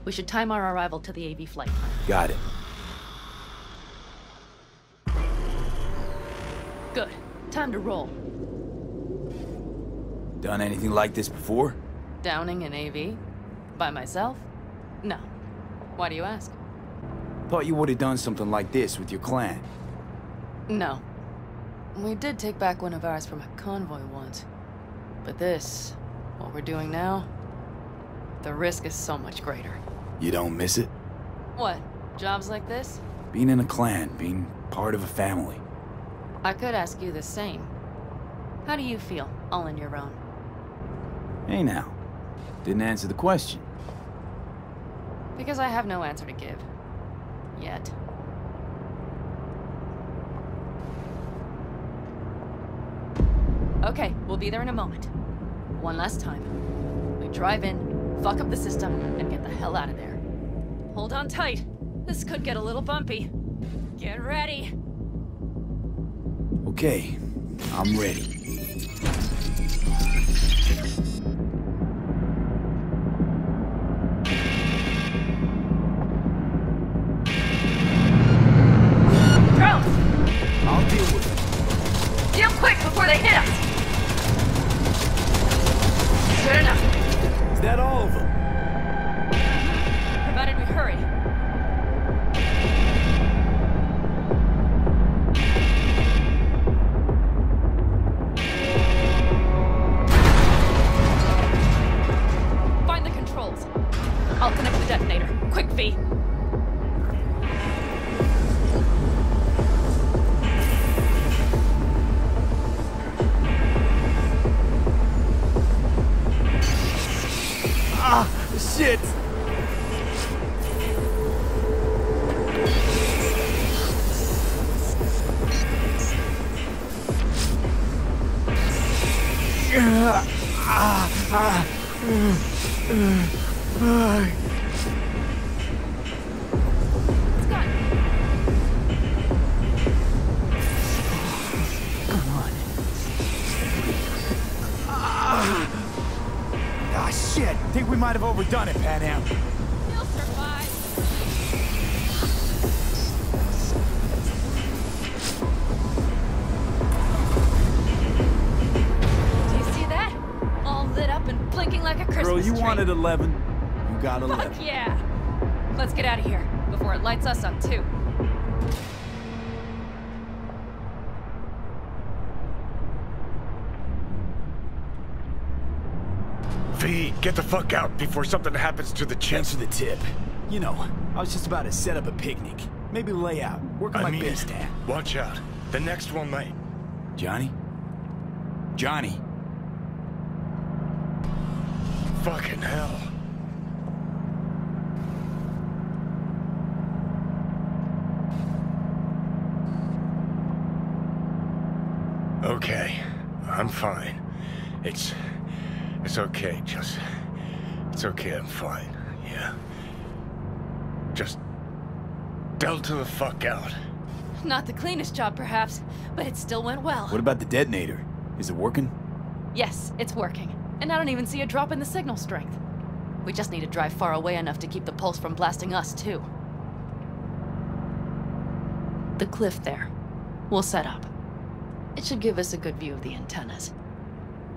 We should time our arrival to the AV flight plan. Got it. Good. Time to roll. Done anything like this before? Downing an AV? By myself? No. Why do you ask? Thought you would have done something like this with your clan. No. We did take back one of ours from a convoy once. But this, what we're doing now, the risk is so much greater. You don't miss it? What? Jobs like this? Being in a clan, being part of a family. I could ask you the same. How do you feel, all on your own? Hey now. Didn't answer the question. Because I have no answer to give. Yet. Okay, we'll be there in a moment. One last time. We drive in, fuck up the system, and get the hell out of there. Hold on tight. This could get a little bumpy. Get ready. Okay, I'm ready. Drones! I'll deal with it. Deal quick before they hit us! Good enough. Is that all of them? Provided we hurry. Find the controls. I'll connect the detonator. Quick, V. Ah, shit! It's gone. Come on. Ah, shit! Think we might have overdone it, Panam. You'll survive. Do you see that? All lit up and blinking like a Christmas Girl, you tree. wanted 11. You got 11. Fuck yeah! Let's get out of here before it lights us up too. V, get the fuck out before something happens to the chip. Thanks for the tip. You know, I was just about to set up a picnic. Maybe lay out. Work on my base tab. Watch out. The next one might. Johnny? Johnny? Fucking hell. Okay, I'm fine. It's okay, just... It's okay, I'm fine, yeah. Just... delta the fuck out. Not the cleanest job, perhaps, but it still went well. What about the detonator? Is it working? Yes, it's working. And I don't even see a drop in the signal strength. We just need to drive far away enough to keep the pulse from blasting us, too. The cliff there. We'll set up. It should give us a good view of the antennas.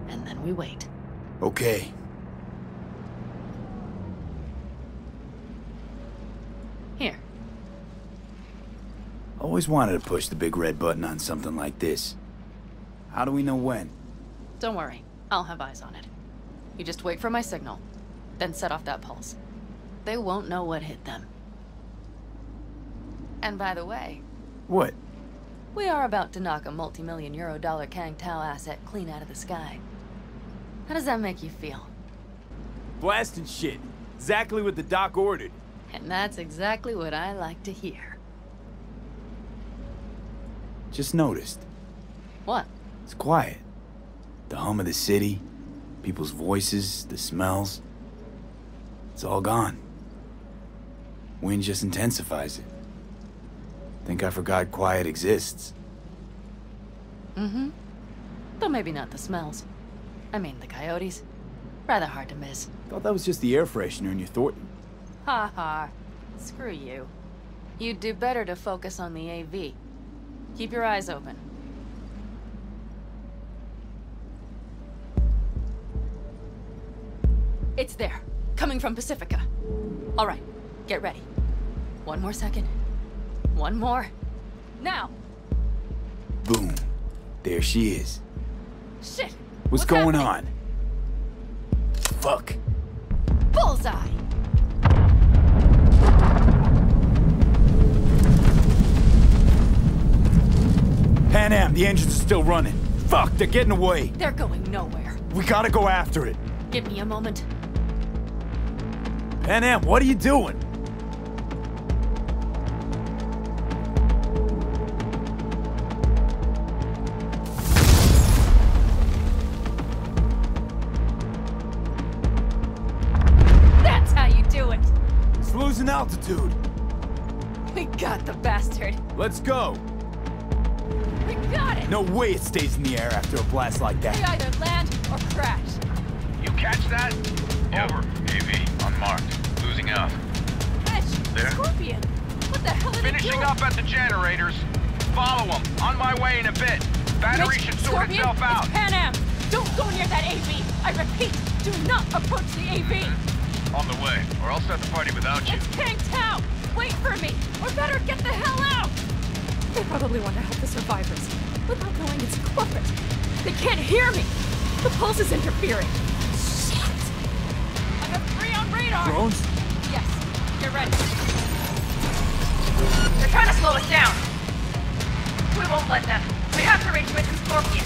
And then we wait. Okay. Here. Always wanted to push the big red button on something like this. How do we know when? Don't worry. I'll have eyes on it. You just wait for my signal. Then set off that pulse. They won't know what hit them. And by the way... What? We are about to knock a multi-million euro Kang Tao asset clean out of the sky. How does that make you feel? Blasting shit. Exactly what the doc ordered. And that's exactly what I like to hear. Just noticed. What? It's quiet. The hum of the city, people's voices, the smells. It's all gone. Wind just intensifies it. Think I forgot quiet exists. Mm-hmm. Though maybe not the smells. I mean, the coyotes. Rather hard to miss. Thought that was just the air freshener in your Thornton. Ha ha. Screw you. You'd do better to focus on the AV. Keep your eyes open. It's there. Coming from Pacifica. All right. Get ready. One more second. One more. Now! Boom. There she is. Shit! What's going happening? on? Fuck. Bullseye! Panam, the engines are still running. Fuck, they're getting away. They're going nowhere. We gotta go after it. Give me a moment. Panam, what are you doing? losing altitude. We got the bastard. Let's go. We got it! No way it stays in the air after a blast like that. We either land or crash. You catch that? Over. AV, unmarked. Losing out. Mitch, There? Scorpion. What the hell are they Finishing doing? up at the generators. Follow them. On my way in a bit. Battery Mitch, should sort Scorpion, itself out. It's Panam. Don't go near that AV. I repeat, do not approach the AV. On the way, or I'll start the party without you. It's canked out. Wait for me, or better get the hell out. They probably want to help the survivors, without knowing it's corporate. They can't hear me. The pulse is interfering. Shit. I have 3 on radar. Drones? Yes, get ready. They're trying to slow us down. We won't let them. We have to reach Mitch and Scorpion.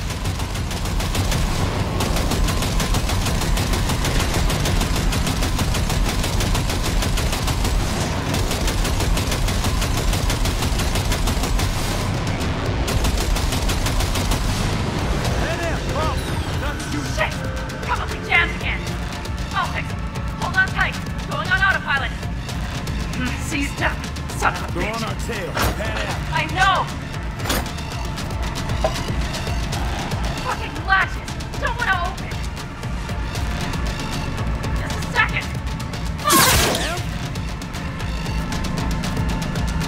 Shit! Probably jammed again. I'll fix it. Hold on tight. Going on autopilot. Seized up. Son of a They're bitch. on our tail. Pan out. I know! Fucking latches! Don't want to open! Just a second!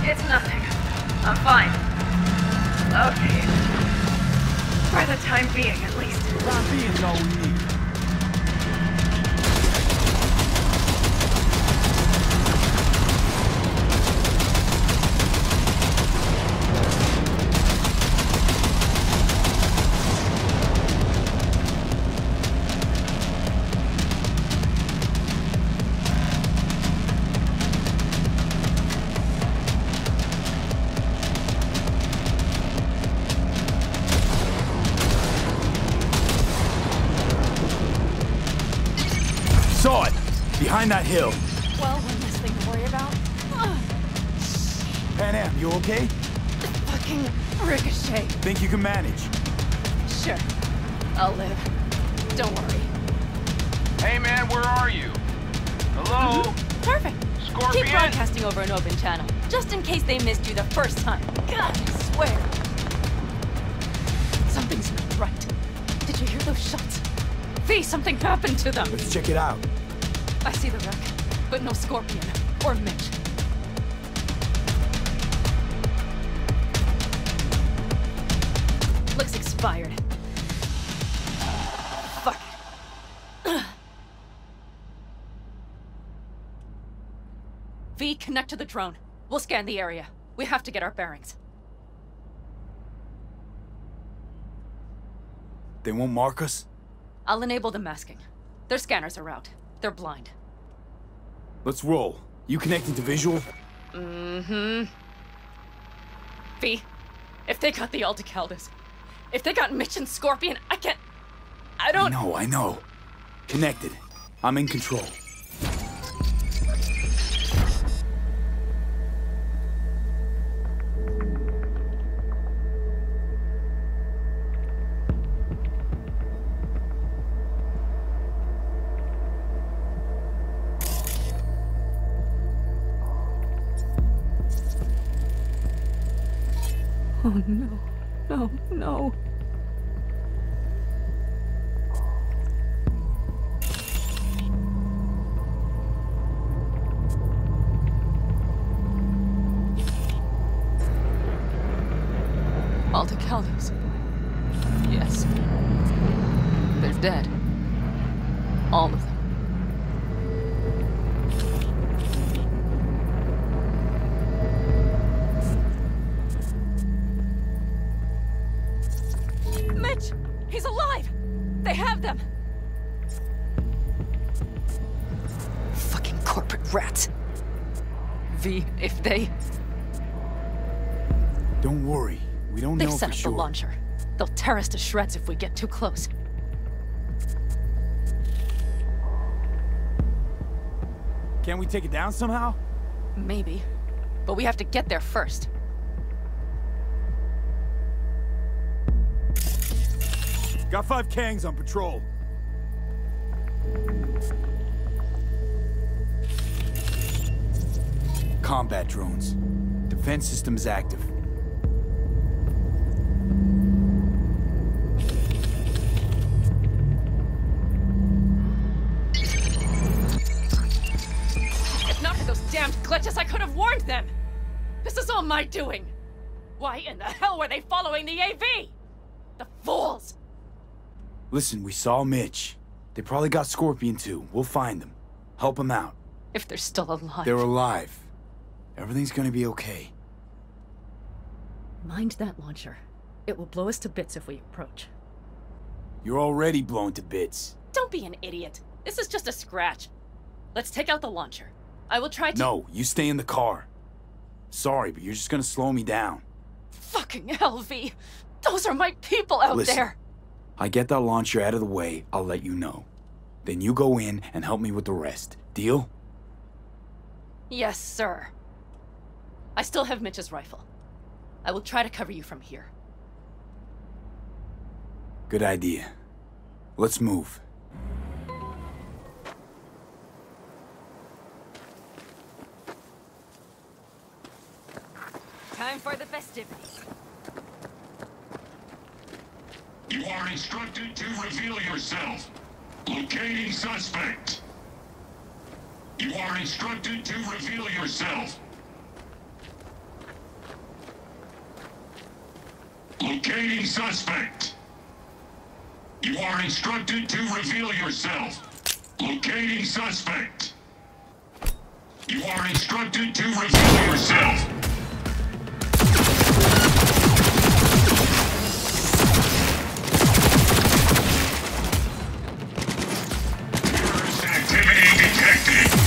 It's nothing. I'm fine. Okay. For the time being, at least. Time being is all we need. Saw it! Behind that hill. Well, one less thing to worry about. Panam, you okay? Fucking ricochet. Think you can manage? Sure. I'll live. Don't worry. Hey man, where are you? Hello? Perfect. Scorpion? Keep broadcasting over an open channel, just in case they missed you the first time. God, I swear. Something's not right. Did you hear those shots? V, something happened to them. Let's check it out. I see the wreck, but no Scorpion or Mitch. Looks expired. Fuck it. V, connect to the drone. We'll scan the area. We have to get our bearings. They won't mark us? I'll enable the masking. Their scanners are out. They're blind. Let's roll. You connecting to visual? Mm-hmm. V, if they got the Aldecaldos, if they got Mitch and Scorpion, I don't... I know. Connected. I'm in control. Oh no, no, no. Aldecaldos. Yes. They're dead. All of them. Mitch! He's alive! They have them! Fucking corporate rats. V, if they... Don't worry. We don't know They've for set up sure. the launcher. They'll tear us to shreds if we get too close. Can we take it down somehow? Maybe. But we have to get there first. Got 5 Kangs on patrol. combat drones. Defense system is active. If not for those damned glitches, I could have warned them! This is all my doing! Why in the hell were they following the AV? The fools! Listen, we saw Mitch. They probably got Scorpion too. We'll find them. Help them out. If they're still alive. They're alive. Everything's gonna be okay. Mind that launcher. It will blow us to bits if we approach. You're already blown to bits. Don't be an idiot. This is just a scratch. Let's take out the launcher. I will try to— No, you stay in the car. Sorry, but you're just gonna slow me down. Fucking hell, V. Those are my people out Listen, there. I get that launcher out of the way, I'll let you know. Then you go in and help me with the rest. Deal? Yes, sir. I still have Mitch's rifle. I will try to cover you from here. Good idea. Let's move. Time for the festivities. You are instructed to reveal yourself. Locating suspect. You are instructed to reveal yourself. Locating suspect. You are instructed to reveal yourself. Locating suspect. You are instructed to reveal yourself. Terrorist activity detected.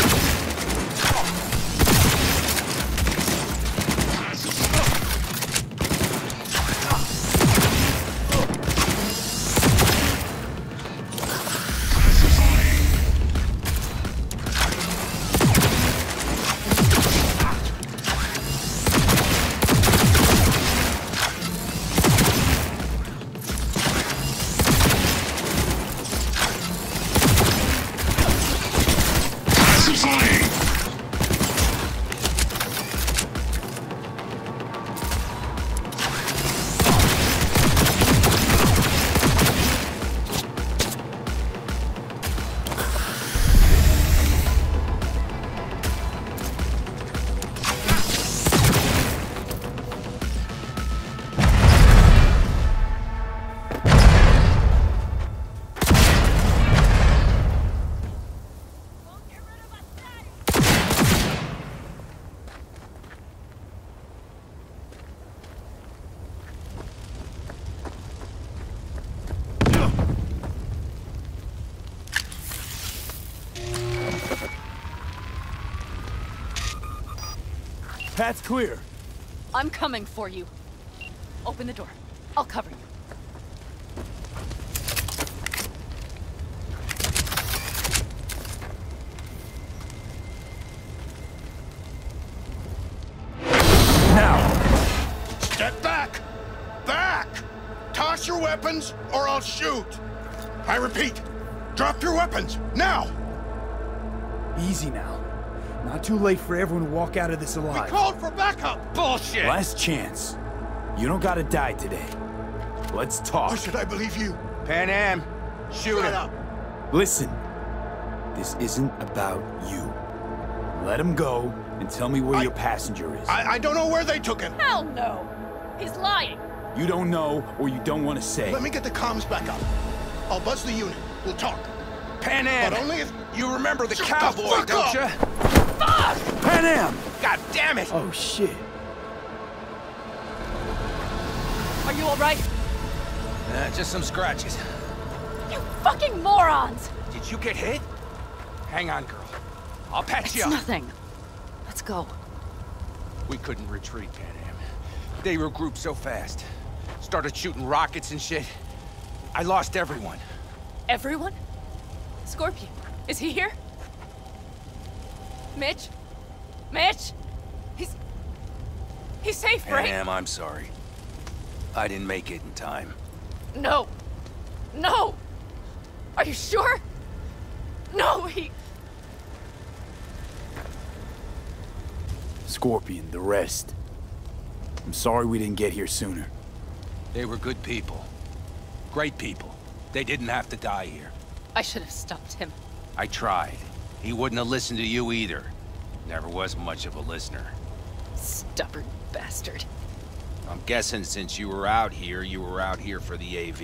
Path's clear. I'm coming for you. Open the door. I'll cover you. Now! Step back! Back! Toss your weapons, or I'll shoot! I repeat, drop your weapons, now! Easy now. Not too late for everyone to walk out of this alive. We called for backup! Bullshit! Last chance. You don't gotta die today. Let's talk. Or should I believe you? Panam, shoot Shut him. up! Listen. This isn't about you. Let him go and tell me where your passenger is. I don't know where they took him. Hell no! He's lying! You don't know or you don't want to say. Let me get the comms back up. I'll buzz the unit. We'll talk. Panam! But only if... You remember the Shut the cowboy, fuck don't up! you? Fuck! Panam! God damn it! Oh, shit. Are you alright? Just some scratches. You fucking morons! Did you get hit? Hang on, girl. I'll patch It's you up. nothing. Let's go. We couldn't retreat, Panam. They regrouped so fast. Started shooting rockets and shit. I lost everyone. Everyone? Scorpion, is he here? Mitch? Mitch? He's safe, right? Panam, I'm sorry. I didn't make it in time. No. No! Are you sure? No, Scorpion, the rest. I'm sorry we didn't get here sooner. They were good people. Great people. They didn't have to die here. I should have stopped him. I tried. He wouldn't have listened to you either. Never was much of a listener. Stubborn bastard. I'm guessing since you were out here for the AV.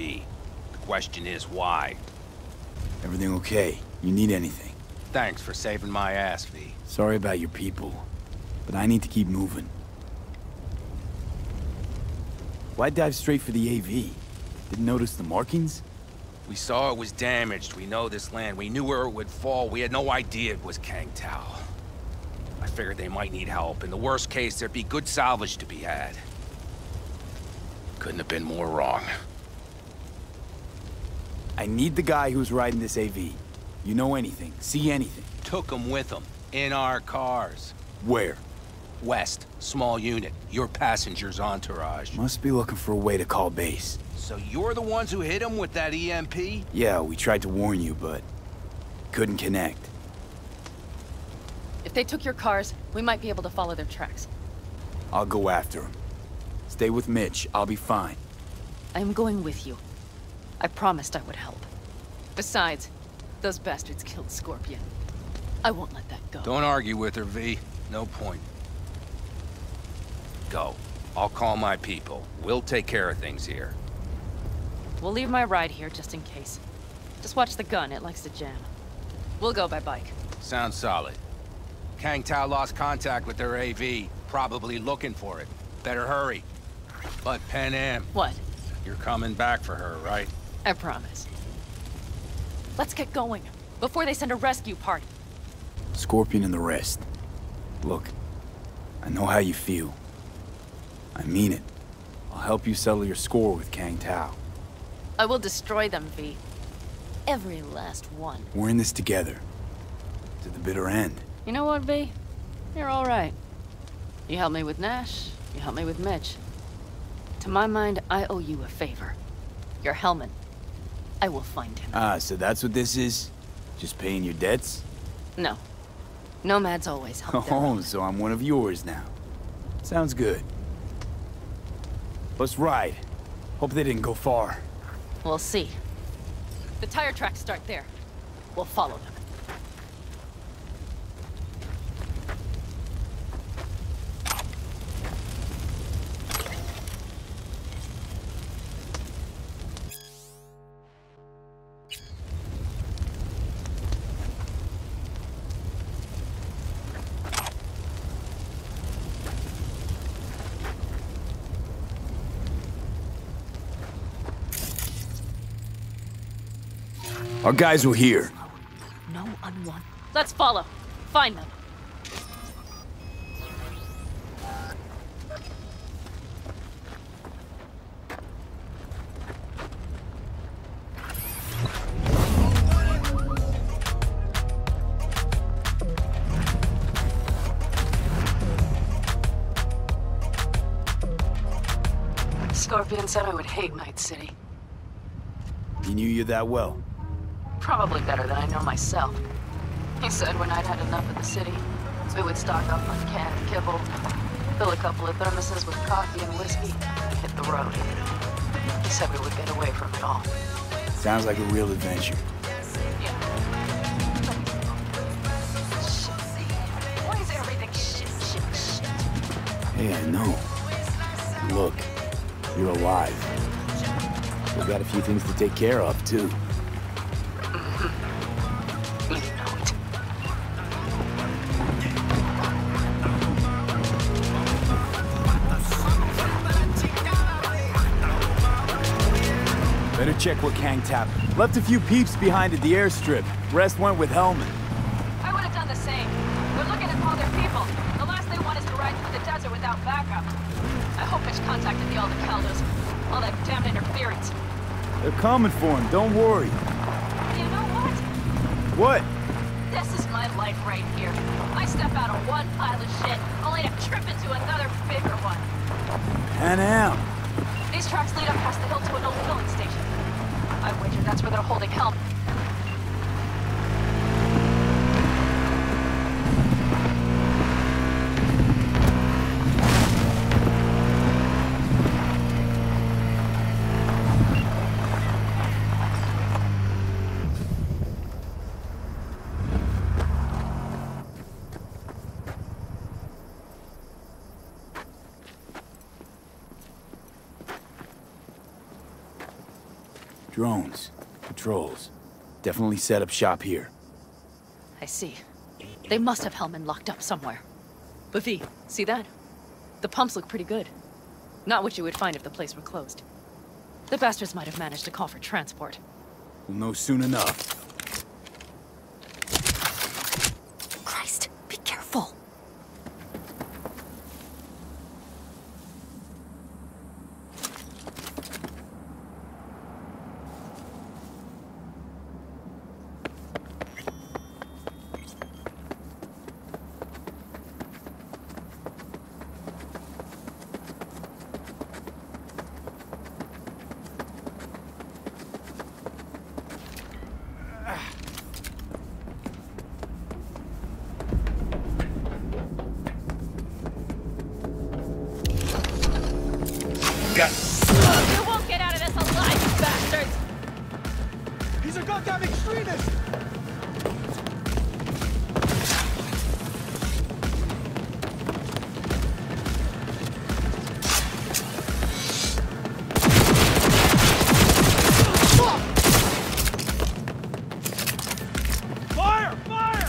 The question is why? Everything okay? You need anything? Thanks for saving my ass, V. Sorry about your people, but I need to keep moving. Why dive straight for the AV? Didn't notice the markings? We saw it was damaged. We know this land. We knew where it would fall. We had no idea it was Kang Tao. I figured they might need help. In the worst case, there'd be good salvage to be had. Couldn't have been more wrong. I need the guy who's riding this AV. You know anything, see anything? Took him with him. In our cars. Where? West. Small unit. Your passenger's entourage. Must be looking for a way to call base. So you're the ones who hit him with that EMP? Yeah, we tried to warn you, but couldn't connect. If they took your cars, we might be able to follow their tracks. I'll go after him. Stay with Mitch, I'll be fine. I am going with you. I promised I would help. Besides, those bastards killed Scorpion. I won't let that go. Don't argue with her, V. No point. Go. I'll call my people. We'll take care of things here. We'll leave my ride here just in case. Just watch the gun, it likes to jam. We'll go by bike. Sounds solid. Kang Tao lost contact with their AV. Probably looking for it. Better hurry. But Panam... What? You're coming back for her, right? I promise. Let's get going, before they send a rescue party. Scorpion and the rest. Look, I know how you feel. I mean it. I'll help you settle your score with Kang Tao. I will destroy them, V. Every last one. We're in this together. To the bitter end. You know what, V? You're all right. You helped me with Nash, you helped me with Mitch. To my mind, I owe you a favor. Your helmet. I will find him. Ah, so that's what this is? Just paying your debts? No. Nomads always help their own. So I'm one of yours now. Sounds good. Let's ride. Hope they didn't go far. We'll see. The tire tracks start there. We'll follow them. Our guys were here. No unwanted. Let's follow. Find them. Scorpion said I would hate Night City. He knew you that well? Probably better than I know myself. He said when I'd had enough of the city, we would stock up on canned kibble, fill a couple of thermoses with coffee and whiskey, and hit the road. He said we would get away from it all. Sounds like a real adventure. Yeah. Shit. Why is everything shit? Hey, I know. Look, you're alive. We got a few things to take care of, too. Better check where Kang Tao left a few peeps behind at the airstrip. Rest went with Hellman. I would have done the same. We're looking at all their people. The last they want is to ride through the desert without backup. I hope Mitch contacted the Aldecaldos. All that damned interference. They're coming for him, don't worry. You know What? what? This is my life right here. I step out of one pile of shit, only to trip into another bigger one. Panam. These tracks lead up past the hill to an old filling station. I wager that's where they're holding Helm. Drones, patrols. Definitely set up shop here. I see. They must have Hellman locked up somewhere. But V, see that? The pumps look pretty good. Not what you would find if the place were closed. The bastards might have managed to call for transport. We'll know soon enough. Christ, be careful. You won't get out of this alive, you bastards! He's a goddamn extremist! Fire! Fire!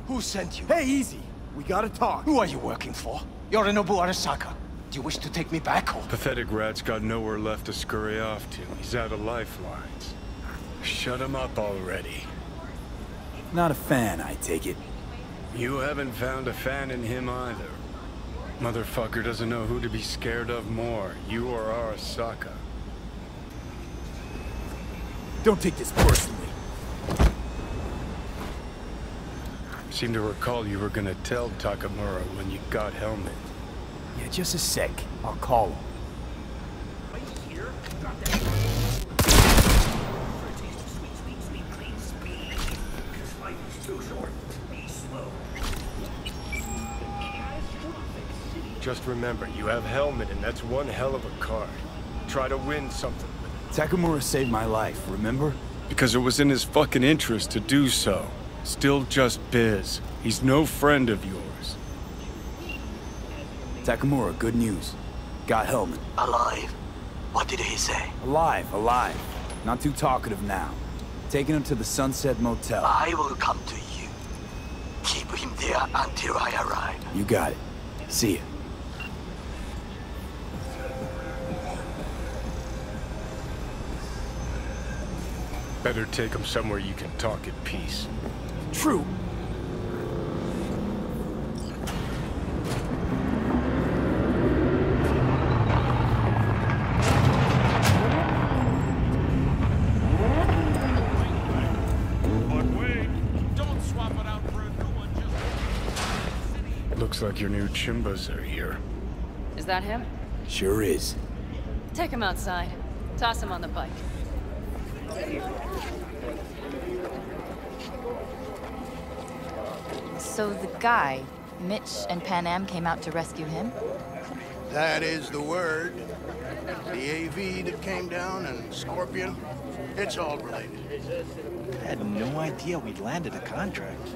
Who sent you? Hey, easy. We gotta talk. Who are you working for? Yorinobu Arasaka. Do you wish to take me back home? Pathetic rat's got nowhere left to scurry off to. He's out of lifelines. Shut him up already. Not a fan, I take it. You haven't found a fan in him either. Motherfucker doesn't know who to be scared of more, you or Arasaka. Don't take this personally. Seem to recall you were gonna tell Takamura when you got Helmet. Yeah, just a sec. I'll call him. Just remember, you have Helmet, and that's one hell of a card. Try to win something with it. Takamura saved my life, remember? Because it was in his fucking interest to do so. Still just Biz. He's no friend of yours. Takamura, good news. Got Helmet. Alive? What did he say? Alive, alive. Not too talkative now. Taking him to the Sunset Motel. I will come to you. Keep him there until I arrive. You got it. See ya. Better take him somewhere you can talk in peace. True. Looks like your new Chimbas are here. Is that him? Sure is. Take him outside. Toss him on the bike. So the guy, Mitch and Panam came out to rescue him? That is the word. The AV that came down and Scorpion, it's all related. I had no idea we'd landed a contract.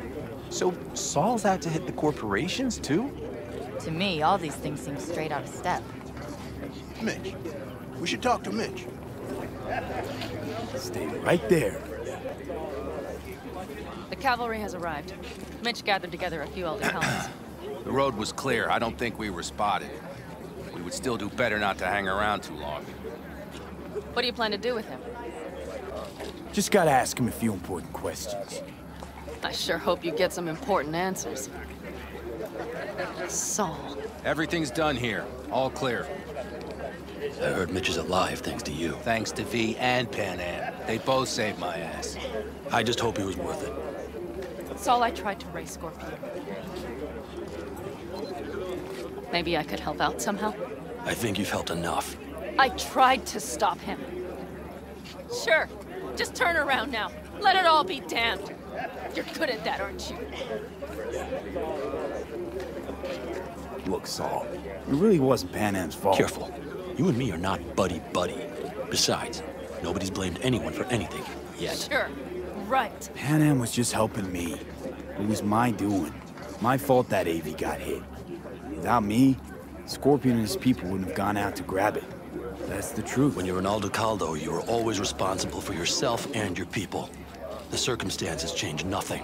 So Saul's out to hit the corporations too? To me, all these things seem straight out of step. Mitch. We should talk to Mitch. Stay right there. The cavalry has arrived. Mitch gathered together a few elder helmets. The road was clear. I don't think we were spotted. We would still do better not to hang around too long. What do you plan to do with him? Just gotta ask him a few important questions. I sure hope you get some important answers. Saul. Everything's done here. All clear. I heard Mitch is alive thanks to you. Thanks to V and Panam. They both saved my ass. I just hope he was worth it. Saul, I tried to raise Scorpion. Maybe I could help out somehow? I think you've helped enough. I tried to stop him. Sure. Just turn around now. Let it all be damned. You're good at that, aren't you? Look, Saul, it really wasn't Panam's fault. Careful. You and me are not buddy-buddy. Besides, nobody's blamed anyone for anything, yet. Sure. Right. Panam was just helping me. It was my doing. My fault that AV got hit. Without me, Scorpion and his people wouldn't have gone out to grab it. That's the truth. When you're an Aldecaldo, you are always responsible for yourself and your people. The circumstances change nothing.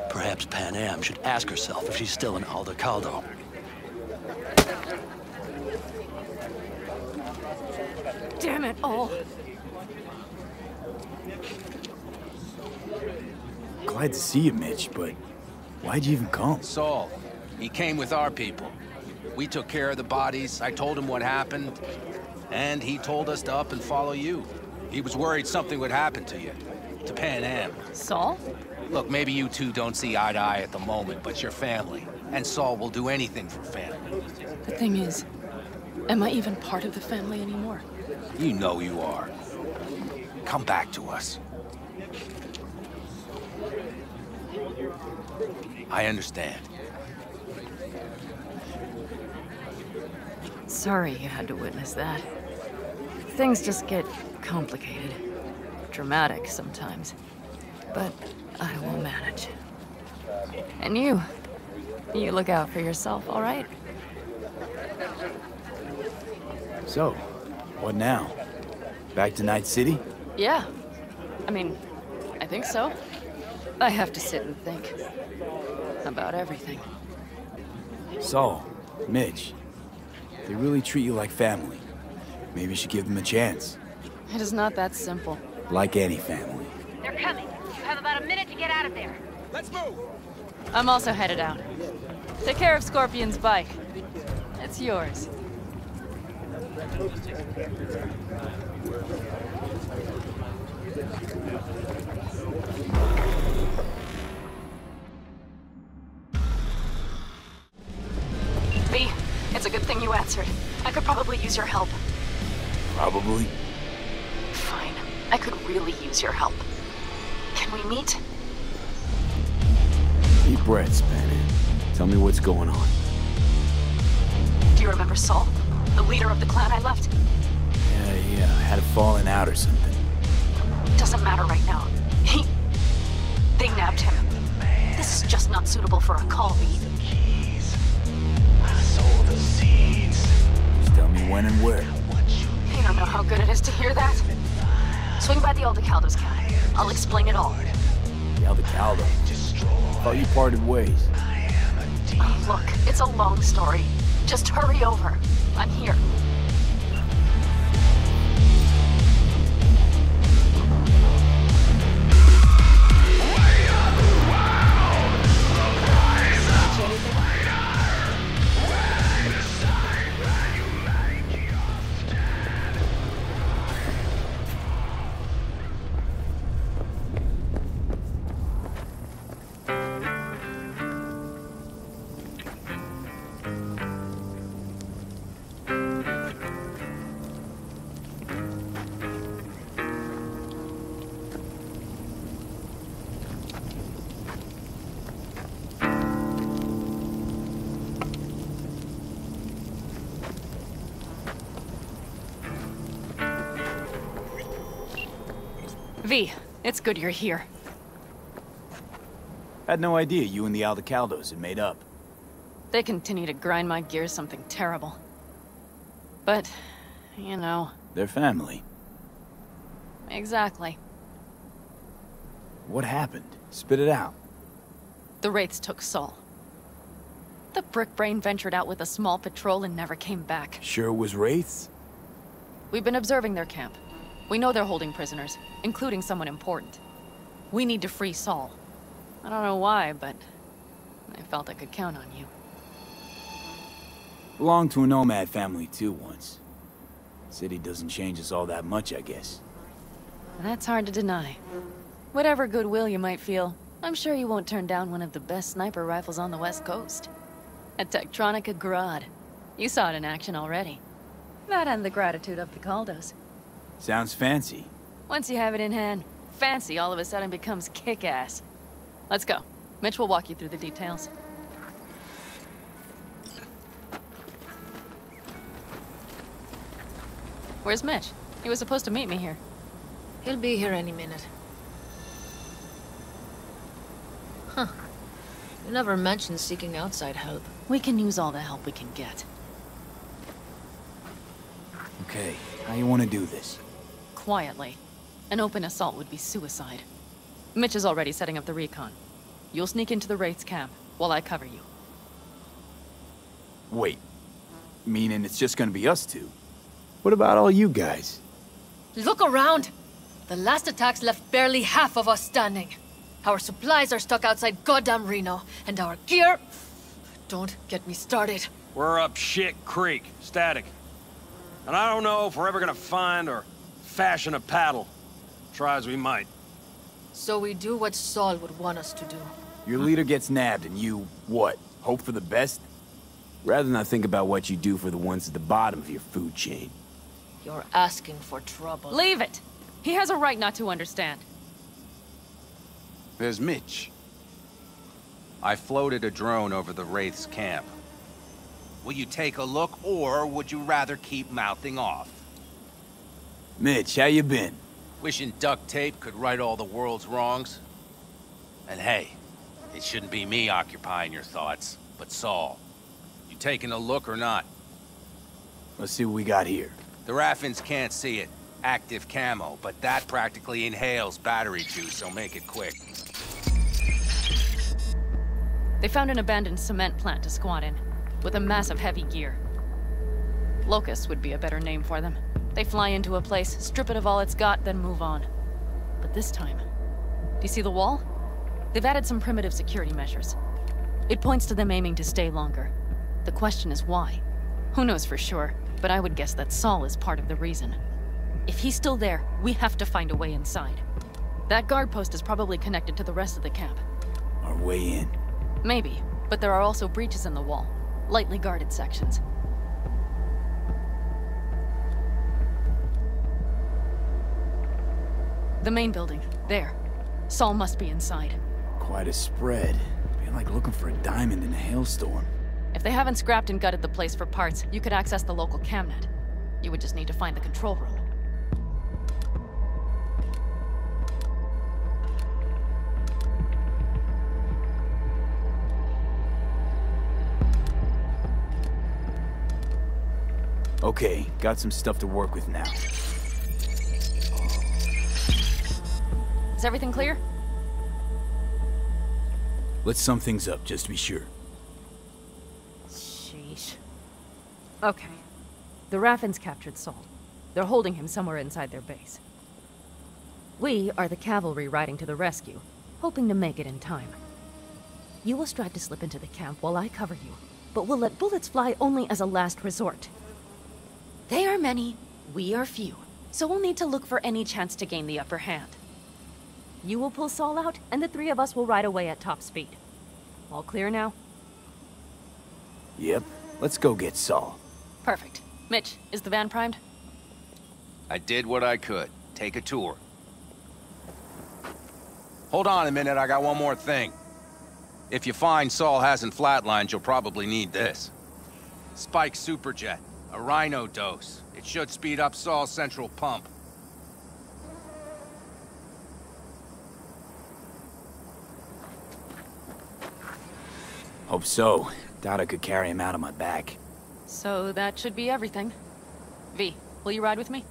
Perhaps Panam should ask herself if she's still an Aldecaldo. Damn it all. Glad to see you, Mitch, but why'd you even come? Saul. He came with our people. We took care of the bodies. I told him what happened. And he told us to up and follow you. He was worried something would happen to you. To Panam. Saul? Look, maybe you two don't see eye to eye at the moment, but you're family. And Saul will do anything for family. The thing is, am I even part of the family anymore? You know you are. Come back to us. I understand. Sorry you had to witness that. Things just get complicated. Dramatic sometimes. But I will manage. And you look out for yourself, all right? So, what now? Back to Night City? Yeah. I mean, I think so. I have to sit and think. About everything. Saul, Mitch, they really treat you like family. Maybe you should give them a chance. It is not that simple. Like any family. They're coming. You have about a minute to get out of there. Let's move! I'm also headed out. Take care of Scorpion's bike. It's yours. a good thing you answered. I could probably use your help. Probably? Fine. I could really use your help. Can we meet? Deep breaths, Panam. Tell me what's going on. Do you remember Saul? The leader of the clan I left? Yeah, I had a falling out or something. Doesn't matter right now. They nabbed him. This is just not suitable for a call, V. Just tell me when and where. You don't know how good it is to hear that. Swing by the Aldecaldo's camp. I'll explain it all. The Aldecaldo? Thought you parted ways. Oh, look, it's a long story. Just hurry over. I'm here. V, it's good you're here. Had no idea you and the Aldecaldos had made up. They continue to grind my gears something terrible. But, you know... They're family. Exactly. What happened? Spit it out. The Wraiths took Saul. The Brickbrain ventured out with a small patrol and never came back. Sure it was Wraiths? We've been observing their camp. We know they're holding prisoners, including someone important. We need to free Saul. I don't know why, but I felt I could count on you. Belonged to a nomad family too once. City doesn't change us all that much, I guess. That's hard to deny. Whatever goodwill you might feel, I'm sure you won't turn down one of the best sniper rifles on the West Coast. A Tektronica Grad. You saw it in action already. That and the gratitude of the Caldos. Sounds fancy. Once you have it in hand, fancy all of a sudden becomes kick-ass. Let's go. Mitch will walk you through the details. Where's Mitch? He was supposed to meet me here. He'll be here any minute. Huh. You never mentioned seeking outside help. We can use all the help we can get. Okay, how you want to do this? Quietly. An open assault would be suicide. Mitch is already setting up the recon. You'll sneak into the Wraith's camp while I cover you. Wait. Meaning it's just gonna be us two? What about all you guys? Look around! The last attacks left barely half of us standing. Our supplies are stuck outside goddamn Reno, and our gear... Don't get me started. We're up shit creek, static. And I don't know if we're ever gonna find or fashion a paddle. Try as we might. So we do what Saul would want us to do. Your leader gets nabbed and you, what, hope for the best? Rather not think about what you do for the ones at the bottom of your food chain. You're asking for trouble. Leave it! He has a right not to understand. There's Mitch. I floated a drone over the Wraith's camp. Will you take a look, or would you rather keep mouthing off? Mitch, how you been? Wishing duct tape could right all the world's wrongs. And hey, it shouldn't be me occupying your thoughts, but Saul. You taking a look or not? Let's see what we got here. The Raffins can't see it. Active camo, but that practically inhales battery juice, so make it quick. They found an abandoned cement plant to squat in, with a massive heavy gear. Locusts would be a better name for them. They fly into a place, strip it of all it's got, then move on. But this time... Do you see the wall? They've added some primitive security measures. It points to them aiming to stay longer. The question is why? Who knows for sure, but I would guess that Saul is part of the reason. If he's still there, we have to find a way inside. That guard post is probably connected to the rest of the camp. Our way in. Maybe, but there are also breaches in the wall. Lightly guarded sections. The main building. There. Saul must be inside. Quite a spread. Be like looking for a diamond in a hailstorm. If they haven't scrapped and gutted the place for parts, you could access the local camnet. You would just need to find the control room. Okay, got some stuff to work with now. Is everything clear? Let's sum things up, just to be sure. Sheesh. Okay. The Raffens captured Saul. They're holding him somewhere inside their base. We are the cavalry riding to the rescue, hoping to make it in time. You will strive to slip into the camp while I cover you, but we'll let bullets fly only as a last resort. They are many, we are few, so we'll need to look for any chance to gain the upper hand. You will pull Saul out, and the three of us will ride away at top speed. All clear now? Yep. Let's go get Saul. Perfect. Mitch, is the van primed? I did what I could. Take a tour. Hold on a minute, I got one more thing. If you find Saul hasn't flatlined, you'll probably need this. Spike Superjet. A Rhino dose. It should speed up Saul's central pump. Hope so. Doubt I could carry him out on my back. So that should be everything. V, will you ride with me?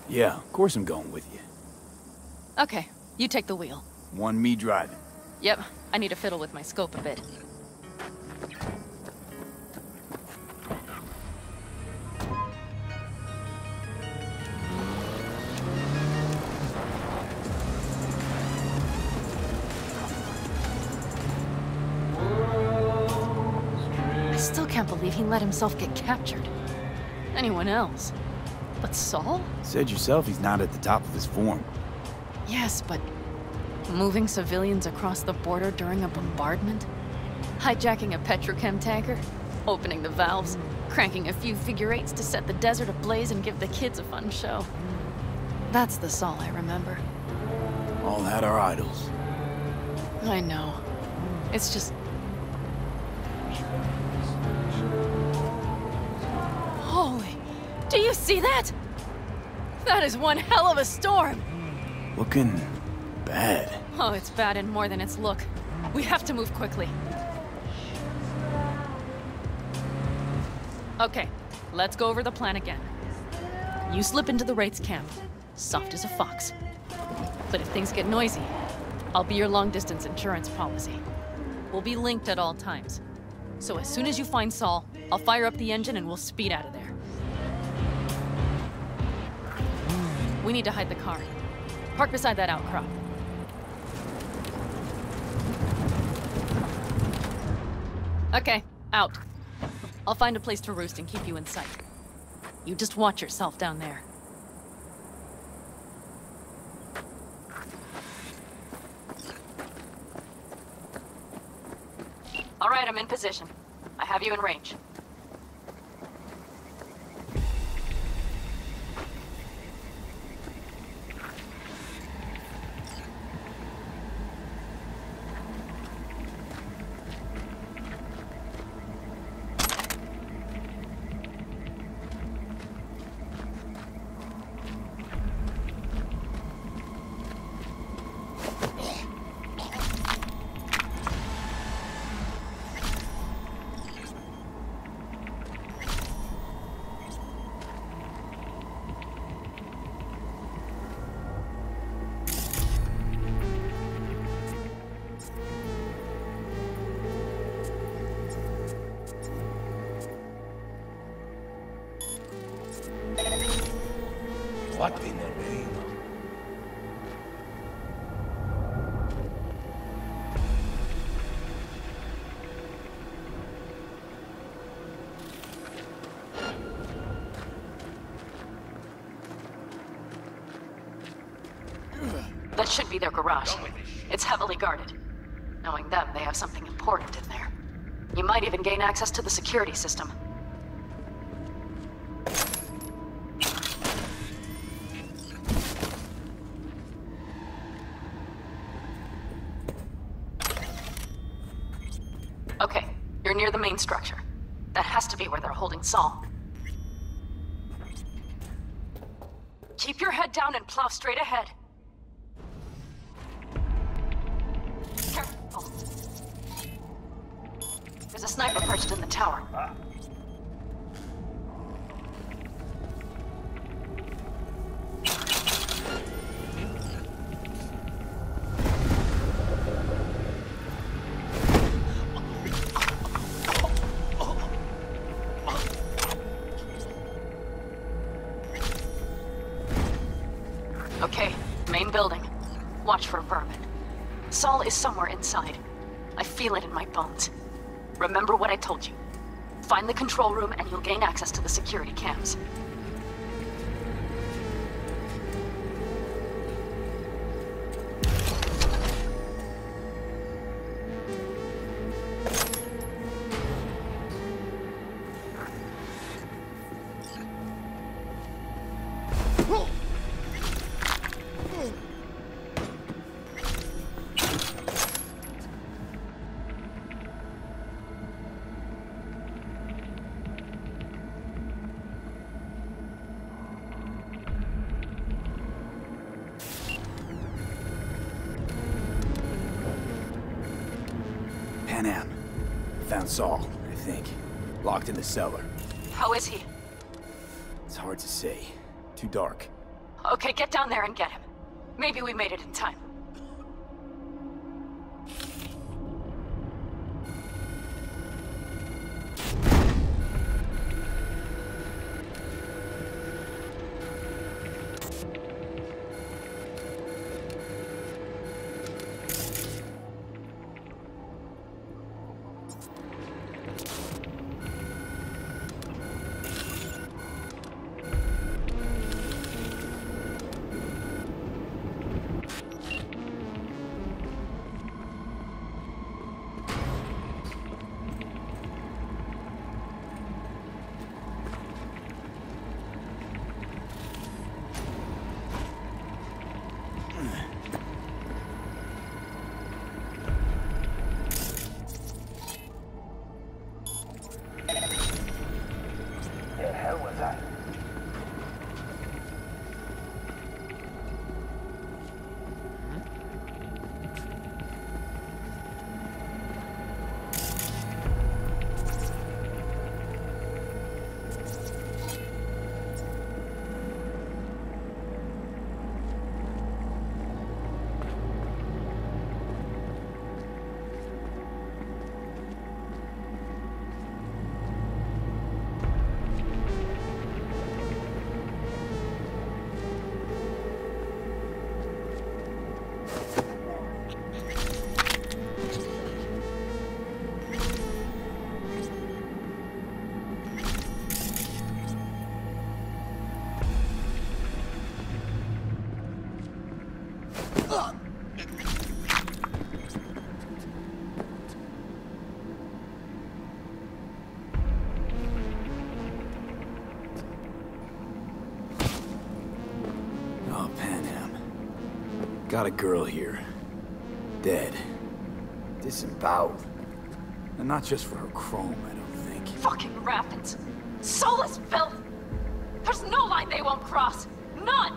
Yeah, of course I'm going with you. Okay, you take the wheel. Want me driving? Yep, I need to fiddle with my scope a bit. I still can't believe he let himself get captured. Anyone else? But Saul? Said yourself he's not at the top of his form. Yes, but moving civilians across the border during a bombardment? Hijacking a petrochem tanker? Opening the valves? Cranking a few figure eights to set the desert ablaze and give the kids a fun show? That's the Saul I remember. All had our idols. I know. It's just... Holy... Do you see that? That is one hell of a storm! Looking... bad. Oh, it's bad in more than its look. We have to move quickly. Okay, let's go over the plan again. You slip into the Wraith's camp, soft as a fox. But if things get noisy, I'll be your long-distance insurance policy. We'll be linked at all times. So as soon as you find Saul, I'll fire up the engine and we'll speed out of there. We need to hide the car. Park beside that outcrop. Okay, out. I'll find a place to roost and keep you in sight. You just watch yourself down there. All right, I'm in position. I have you in range. What in the name? That should be their garage. It's heavily guarded. Knowing them, they have something important in there. You might even gain access to the security system. structure. That has to be where they're holding Saul. Keep your head down and plow straight ahead. Careful. There's a sniper perched in the tower. Okay, main building. Watch for vermin. Saul is somewhere inside. I feel it in my bones. Remember what I told you. Find the control room and you'll gain access to the security cams. Panam. Found Saul, I think. Locked in the cellar. How is he? It's hard to say. Too dark. Okay, get down there and get him. Maybe we made it in time. Got a girl here. Dead. Disemboweled. And not just for her chrome, I don't think. Fucking rapids. Soulless filth! There's no line they won't cross. None!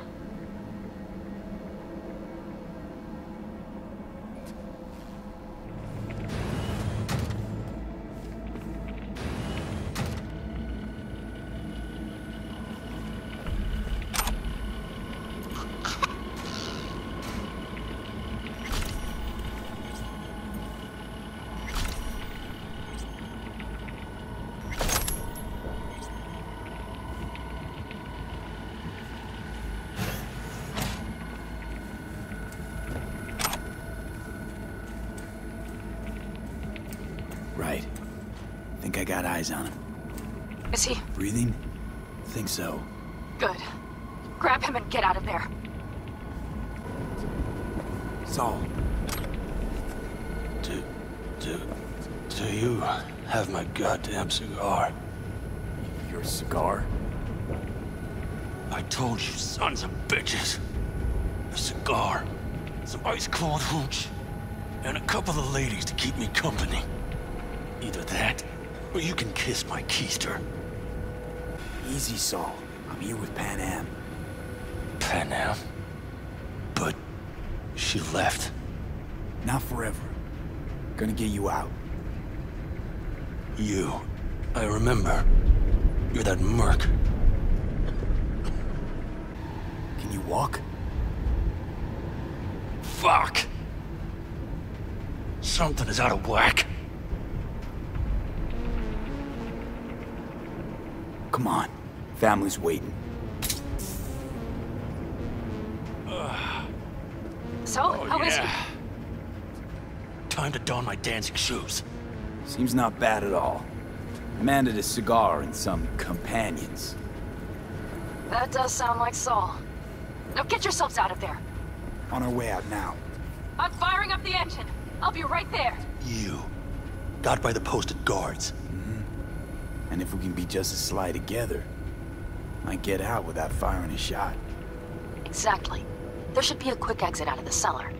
Right. Think I got eyes on him. Is he? Breathing? Think so. Good. Grab him and get out of there. Saul. Do you have my goddamn cigar? Your cigar? I told you, sons of bitches. A cigar, some ice-cold hooch, and a couple of ladies to keep me company. Either that, Well, you can kiss my keister. Easy, Saul. I'm here with Panam. Panam? But she left. Not forever. Gonna get you out. You. I remember. You're that merc. Can you walk? Fuck! Something is out of whack. Come on. Family's waiting. So, how is he? Time to don my dancing shoes. Seems not bad at all. I'm handed a cigar and some companions. That does sound like Saul. Now get yourselves out of there. On our way out now. I'm firing up the engine. I'll be right there. You. Got by the posted guards. And if we can be just as sly together, might get out without firing a shot. Exactly. There should be a quick exit out of the cellar.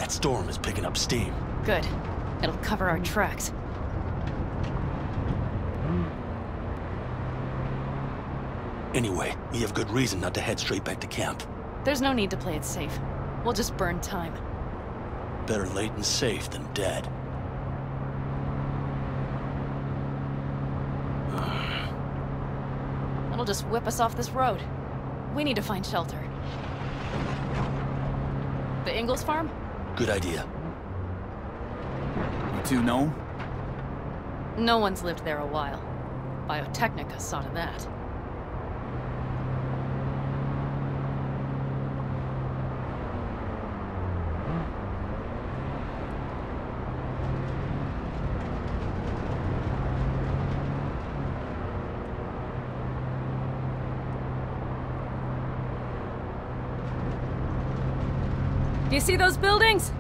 That storm is picking up steam. Good. It'll cover our tracks. Anyway, we have good reason not to head straight back to camp. There's no need to play it safe. We'll just burn time. Better late and safe than dead. It'll just whip us off this road. We need to find shelter. The Ingalls farm? Good idea. You two know him? No one's lived there a while. Biotechnica saw to that. Do you see those buildings?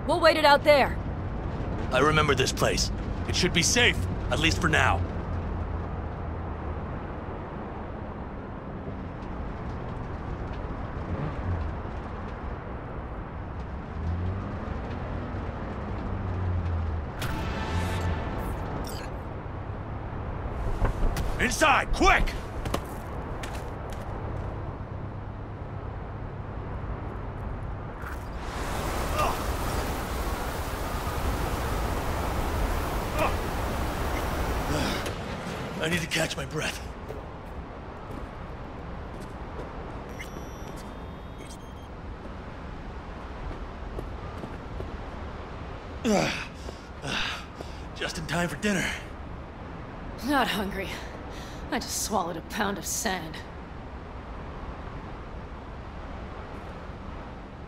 We'll wait it out there. I remember this place. It should be safe, at least for now. Inside, quick! I need to catch my breath. Just in time for dinner. Not hungry. I just swallowed a pound of sand.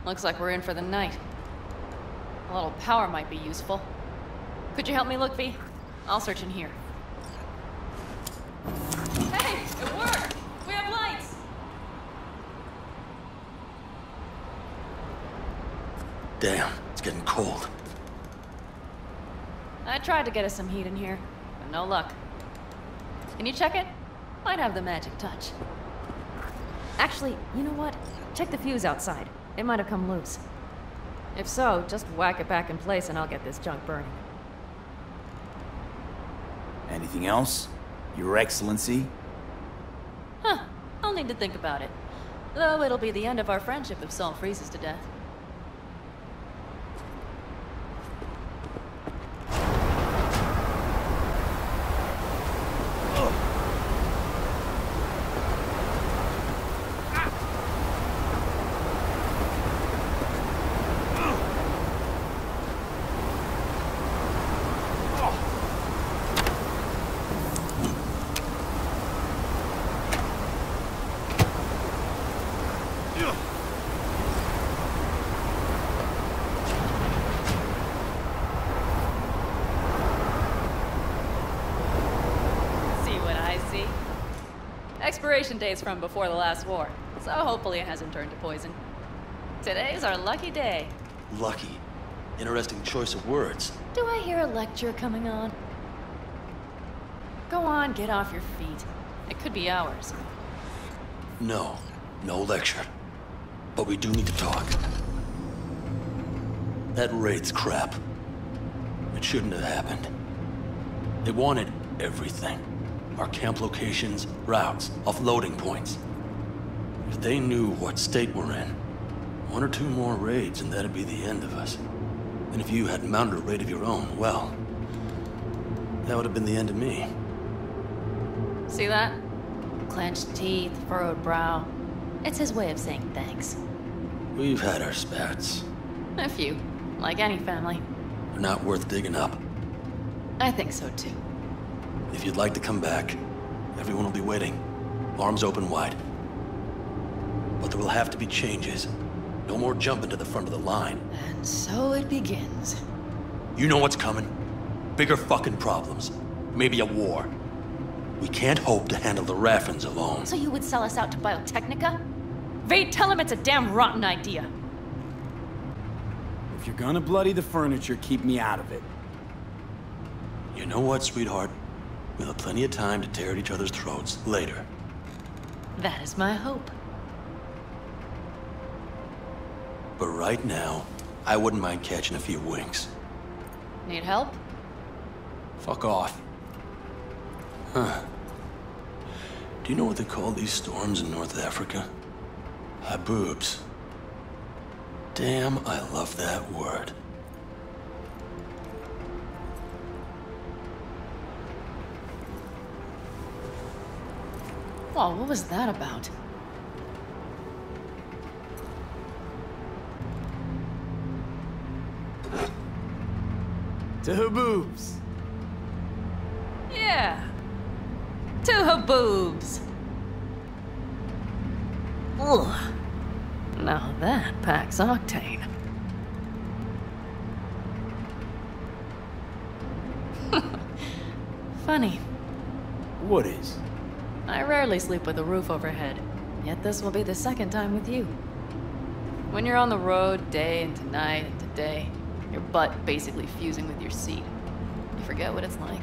Looks like we're in for the night. A little power might be useful. Could you help me look, V? I'll search in here. Hey, it worked! We have lights! Damn, it's getting cold. I tried to get us some heat in here, but no luck. Can you check it? Might have the magic touch. Actually, you know what? Check the fuse outside. It might have come loose. If so, just whack it back in place and I'll get this junk burning. Anything else? Your Excellency? Huh. I'll need to think about it. Though it'll be the end of our friendship if Saul freezes to death. Expiration date's from before the last war, so hopefully it hasn't turned to poison. Today's our lucky day. Lucky. Interesting choice of words. Do I hear a lecture coming on? Go on, get off your feet. It could be hours. No. No lecture. But we do need to talk. That raid's crap. It shouldn't have happened. They wanted everything. Our camp locations, routes, offloading points. If they knew what state we're in, one or two more raids and that'd be the end of us. And if you had mounted a raid of your own, well, that would have been the end of me. See that? Clenched teeth, furrowed brow. It's his way of saying thanks. We've had our spats. A few, like any family. They're not worth digging up. I think so too. If you'd like to come back, everyone will be waiting. Arms open wide. But there will have to be changes. No more jumping to the front of the line. And so it begins. You know what's coming. Bigger fucking problems. Maybe a war. We can't hope to handle the Raffens alone. So you would sell us out to Biotechnica? Vade, tell him it's a damn rotten idea. If you're gonna bloody the furniture, keep me out of it. You know what, sweetheart? We'll have plenty of time to tear at each other's throats later. That is my hope. But right now, I wouldn't mind catching a few winks. Need help? Fuck off. Huh. Do you know what they call these storms in North Africa? Haboobs. Damn, I love that word. Whoa, what was that about? To her boobs. Yeah. To her boobs. Ugh. Now that packs octane. Funny. What is? I rarely sleep with a roof overhead, yet this will be the second time with you. When you're on the road day into night into day, your butt basically fusing with your seat, you forget what it's like.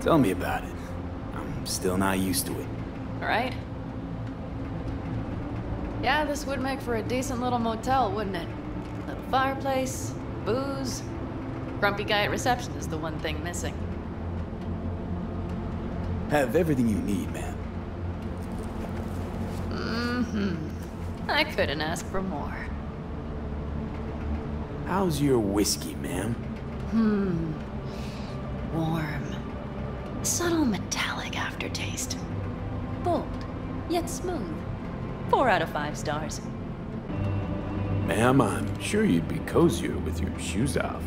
Tell me about it. I'm still not used to it. Right? Yeah, this would make for a decent little motel, wouldn't it? Little fireplace, booze. Grumpy guy at reception is the one thing missing. Have everything you need, man. I couldn't ask for more. How's your whiskey, ma'am? Warm. Subtle metallic aftertaste. Bold, yet smooth. 4 out of 5 stars. Ma'am, I'm sure you'd be cozier with your shoes off.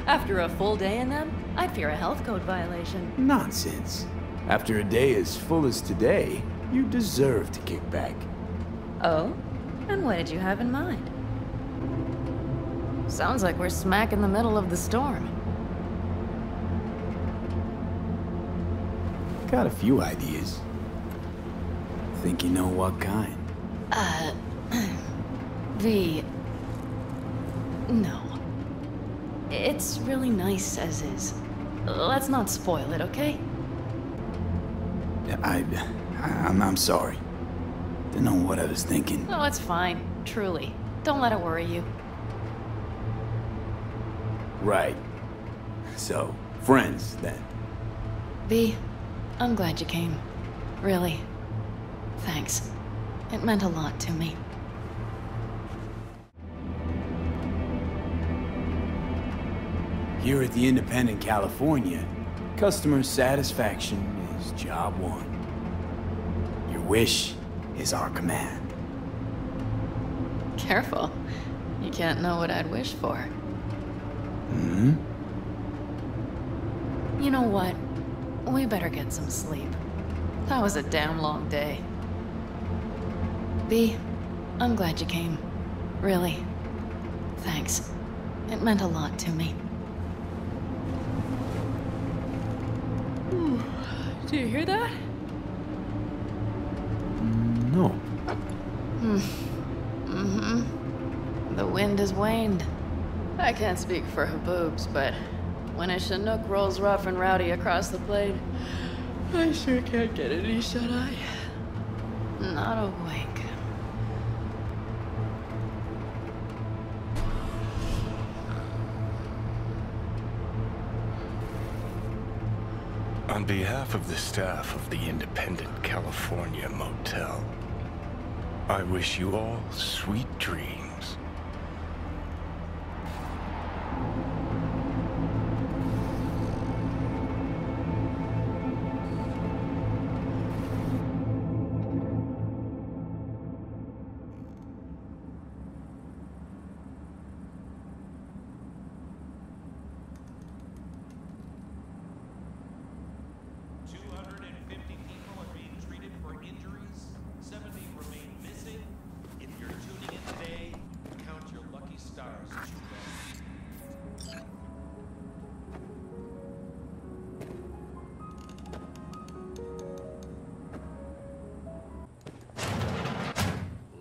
After a full day in them, I'd fear a health code violation. Nonsense. After a day as full as today, you deserve to kick back. Oh? And what did you have in mind? Sounds like we're smack in the middle of the storm. Got a few ideas. Think you know what kind? No. It's really nice as is. Let's not spoil it, okay? I'm sorry. Didn't know what I was thinking. Oh, it's fine. Truly. Don't let it worry you. Right. So, friends, then. V, I'm glad you came. Really. Thanks. It meant a lot to me. Here at the Independent California, customer satisfaction is job one. Your wish is our command. Careful. You can't know what I'd wish for. You know what? We better get some sleep. That was a damn long day. B, I'm glad you came. Really. Thanks. It meant a lot to me. Do you hear that? No. The wind has waned. I can't speak for her boobs, but when a Chinook rolls rough and rowdy across the plain, I sure can't get any shut-eye. Not a wink. On behalf of the staff of the Independent California Motel, I wish you all sweet dreams.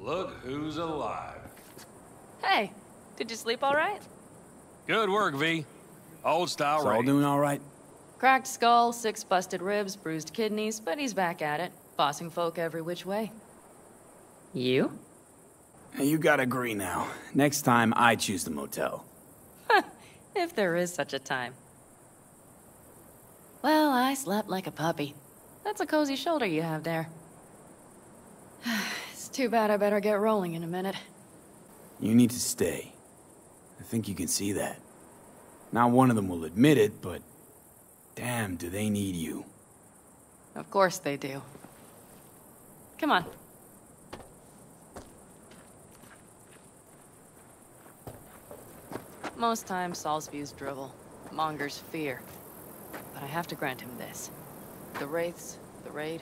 Look who's alive. Hey, did you sleep all right? Good work, V. Old style Is all rating. doing all right? Cracked skull, 6 busted ribs, bruised kidneys, but he's back at it, bossing folk every which way. You? You gotta agree now. Next time, I choose the motel. If there is such a time. Well, I slept like a puppy. That's a cozy shoulder you have there. It's too bad I better get rolling in a minute. You need to stay. I think you can see that. Not one of them will admit it, but damn, do they need you. Of course they do. Come on. Most times, Saul's views drivel, mongers fear. But I have to grant him this. The Wraiths, the raid,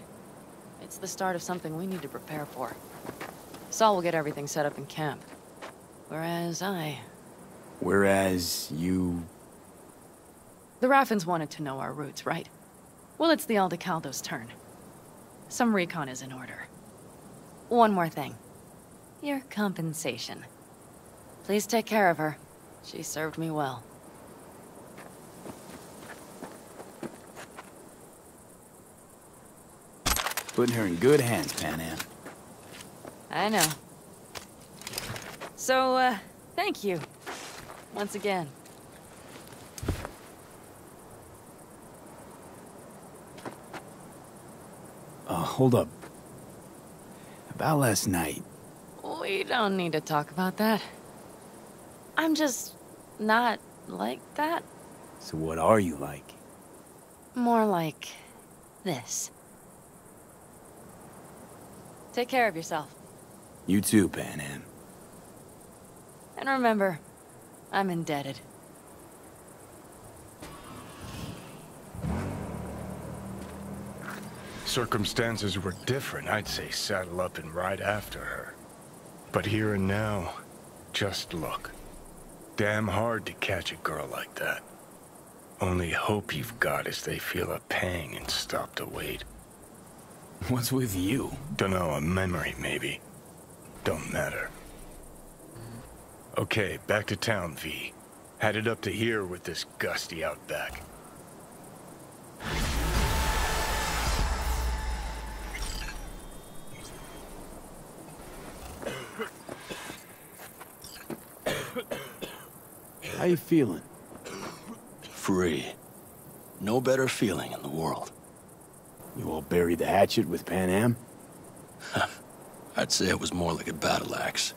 it's the start of something we need to prepare for. Saul will get everything set up in camp. Whereas you... The Raffins wanted to know our routes, right? Well, it's the Aldecaldo's turn. Some recon is in order. One more thing. Your compensation. Please take care of her. She served me well. Putting her in good hands, Panam. I know. So, thank you. Once again. Hold up. About last night. We don't need to talk about that. I'm just not like that. So what are you like? More like this. Take care of yourself. You too, Panam. And remember, I'm indebted. Circumstances were different, I'd say saddle up and ride after her. But here and now, just look. Damn hard to catch a girl like that. Only hope you've got is they feel a pang and stop to wait. What's with you? Dunno, a memory maybe. Don't matter. Okay, back to town, V. Headed up to here with this gusty outback. How you feeling? Free. No better feeling in the world. You all buried the hatchet with Panam? I'd say it was more like a battle axe.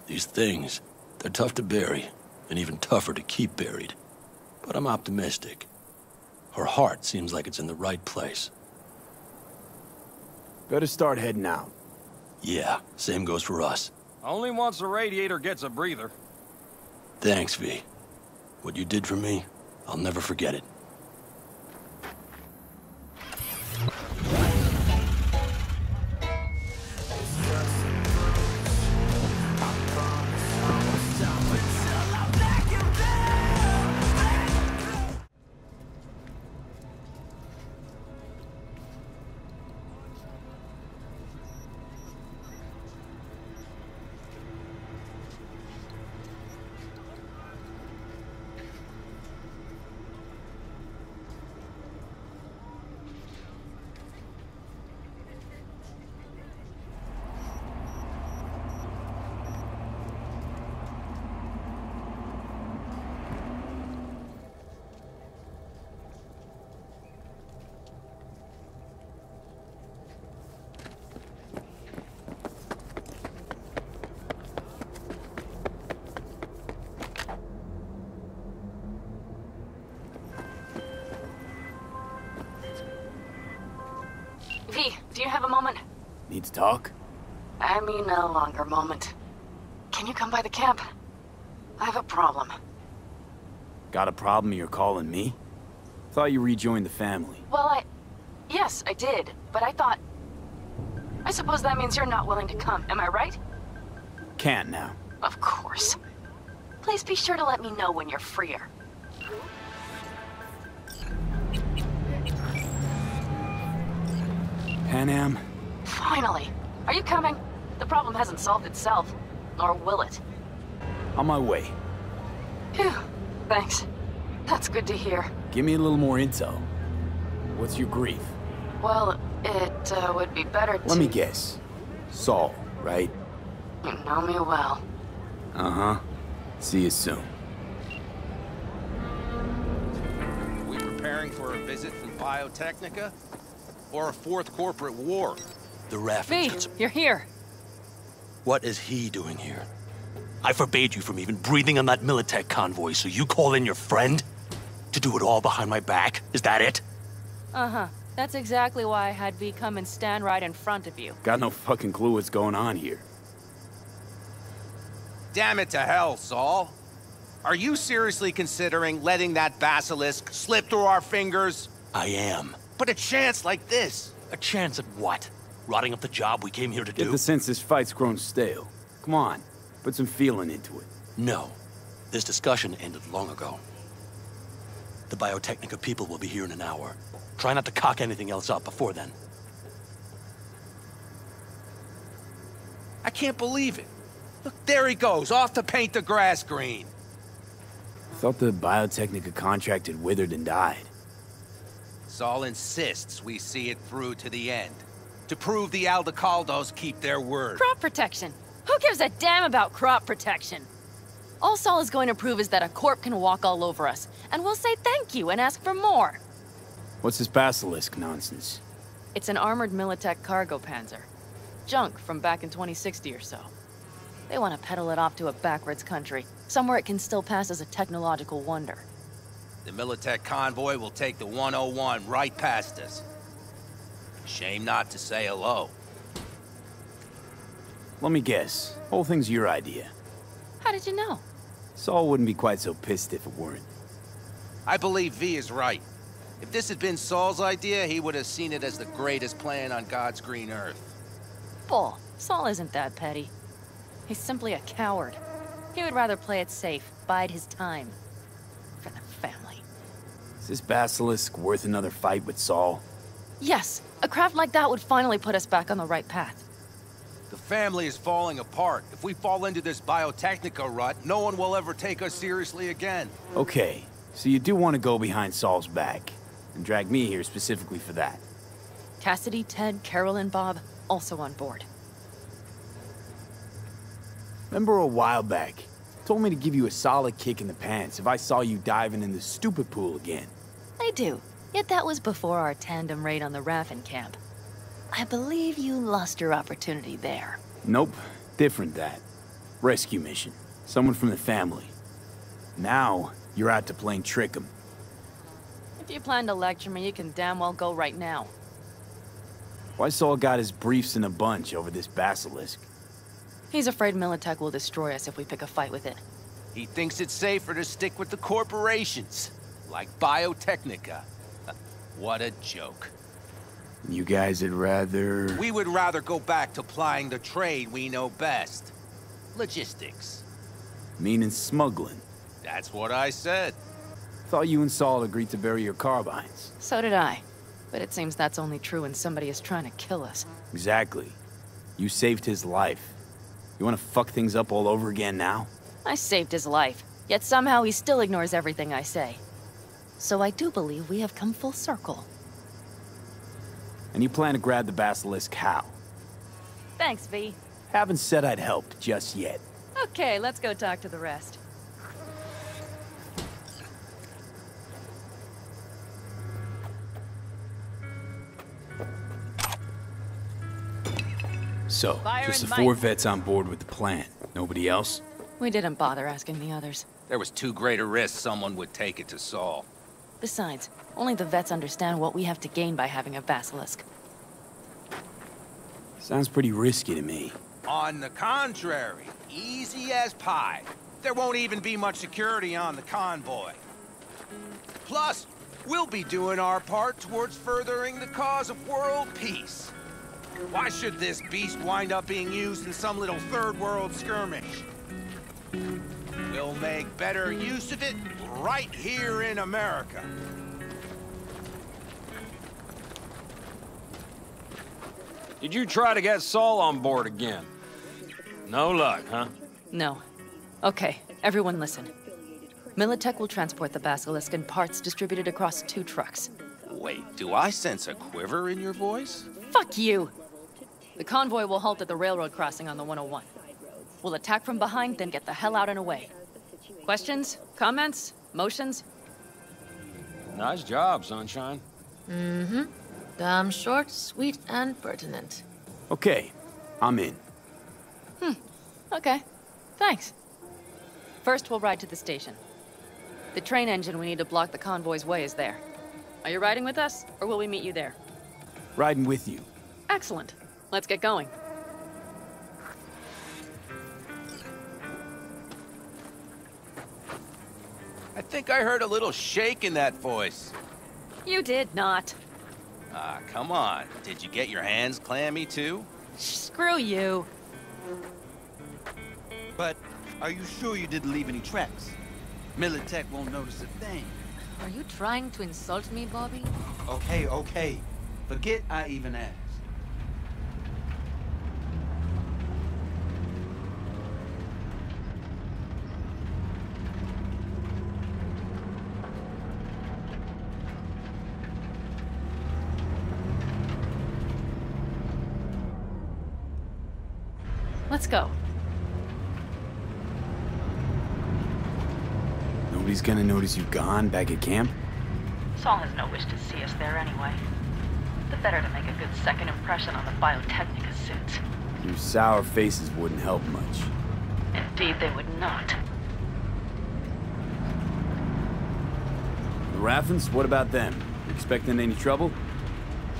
These things, they're tough to bury, and even tougher to keep buried. But I'm optimistic. Her heart seems like it's in the right place. Better start heading out. Yeah, same goes for us. Only once the radiator gets a breather. Thanks, V. What you did for me, I'll never forget it. V, do you have a moment? Need to talk? I mean a longer moment. Can you come by the camp? I have a problem. Got a problem you're calling me? Thought you rejoined the family. Well, yes, I did, but I thought... I suppose that means you're not willing to come, am I right? Can't now. Of course. Please be sure to let me know when you're freer. Panam? Finally! Are you coming? The problem hasn't solved itself. Nor will it. On my way. Phew. Thanks. That's good to hear. Give me a little more intel. What's your grief? Well, it would be better to... Let me guess. Saul, right? You know me well. Uh-huh. See you soon. Are we preparing for a visit from Biotechnica? Or a fourth corporate war? The Raffins... V, you're here. What is he doing here? I forbade you from even breathing on that Militech convoy, so you call in your friend? To do it all behind my back? Is that it? Uh-huh. That's exactly why I had V come and stand right in front of you. Got no fucking clue what's going on here. Damn it to hell, Saul. Are you seriously considering letting that basilisk slip through our fingers? I am. But a chance like this. A chance at what? Rotting up the job we came here to do? Get the sense this fight's grown stale. Come on, put some feeling into it. No. This discussion ended long ago. The Biotechnica people will be here in an hour. Try not to cock anything else up before then. I can't believe it. Look, there he goes, off to paint the grass green. I thought the Biotechnica contract had withered and died. Saul insists we see it through to the end. To prove the Aldecaldos keep their word. Crop protection. Who gives a damn about crop protection? All Saul is going to prove is that a corp can walk all over us, and we'll say thank you and ask for more. What's this basilisk nonsense? It's an armored Militech cargo panzer. Junk from back in 2060 or so. They want to peddle it off to a backwards country, somewhere it can still pass as a technological wonder. The Militech convoy will take the 101 right past us. Shame not to say hello. Let me guess. Whole thing's your idea. How did you know? Saul wouldn't be quite so pissed if it weren't. I believe V is right. If this had been Saul's idea, he would have seen it as the greatest plan on God's green earth. Bull. Saul isn't that petty. He's simply a coward. He would rather play it safe, bide his time. For the family. Is this basilisk worth another fight with Saul? Yes. A craft like that would finally put us back on the right path. The family is falling apart. If we fall into this Biotechnica rut, no one will ever take us seriously again. Okay, so you do want to go behind Saul's back, and drag me here specifically for that. Cassidy, Ted, Carol, and Bob, also on board. Remember a while back, told me to give you a solid kick in the pants if I saw you diving in the stupid pool again. I do, yet that was before our tandem raid on the Raffen camp. I believe you lost your opportunity there. Nope, different that. Rescue mission. Someone from the family. Now, you're out to playing trick 'em. If you plan to lecture me, you can damn well go right now. Why Saul got his briefs in a bunch over this basilisk? He's afraid Militech will destroy us if we pick a fight with it. He thinks it's safer to stick with the corporations, like Biotechnica. What a joke. You guys would rather... We would rather go back to plying the trade we know best. Logistics. Meaning smuggling. That's what I said. Thought you and Saul agreed to bury your carbines. So did I. But it seems that's only true when somebody is trying to kill us. Exactly. You saved his life. You want to fuck things up all over again now? I saved his life, yet somehow he still ignores everything I say. So I do believe we have come full circle. And you plan to grab the basilisk how? Thanks, V. Haven't said I'd help just yet. Okay, let's go talk to the rest. So, Fire just the and 4 might. vets on board with the plan. Nobody else? We didn't bother asking the others. There was too great a risk someone would take it to Saul. Besides, only the vets understand what we have to gain by having a basilisk. Sounds pretty risky to me. On the contrary, easy as pie. There won't even be much security on the convoy. Plus, we'll be doing our part towards furthering the cause of world peace. Why should this beast wind up being used in some little third world skirmish? We'll make better use of it right here in America. Did you try to get Saul on board again? No luck, huh? No. Okay, everyone listen. Militech will transport the basilisk in parts distributed across 2 trucks. Wait, do I sense a quiver in your voice? Fuck you! The convoy will halt at the railroad crossing on the 101. We'll attack from behind, then get the hell out and away. Questions? Comments? Motions? Nice job, Sunshine. Mm-hmm. Damn short, sweet, and pertinent. Okay, I'm in. Okay. Thanks. First, we'll ride to the station. The train engine we need to block the convoy's way is there. Are you riding with us, or will we meet you there? Riding with you. Excellent. Let's get going. I think I heard a little shake in that voice. You did not. Ah, come on. Did you get your hands clammy, too? Screw you. But are you sure you didn't leave any tracks? Militech won't notice a thing. Are you trying to insult me, Bobby? Okay, okay. Forget I even asked. Let's go. Nobody's gonna notice you've gone back at camp? Saul has no wish to see us there anyway. The better to make a good second impression on the Biotechnica suits. Your sour faces wouldn't help much. Indeed, they would not. The Raffens, what about them? You expecting any trouble?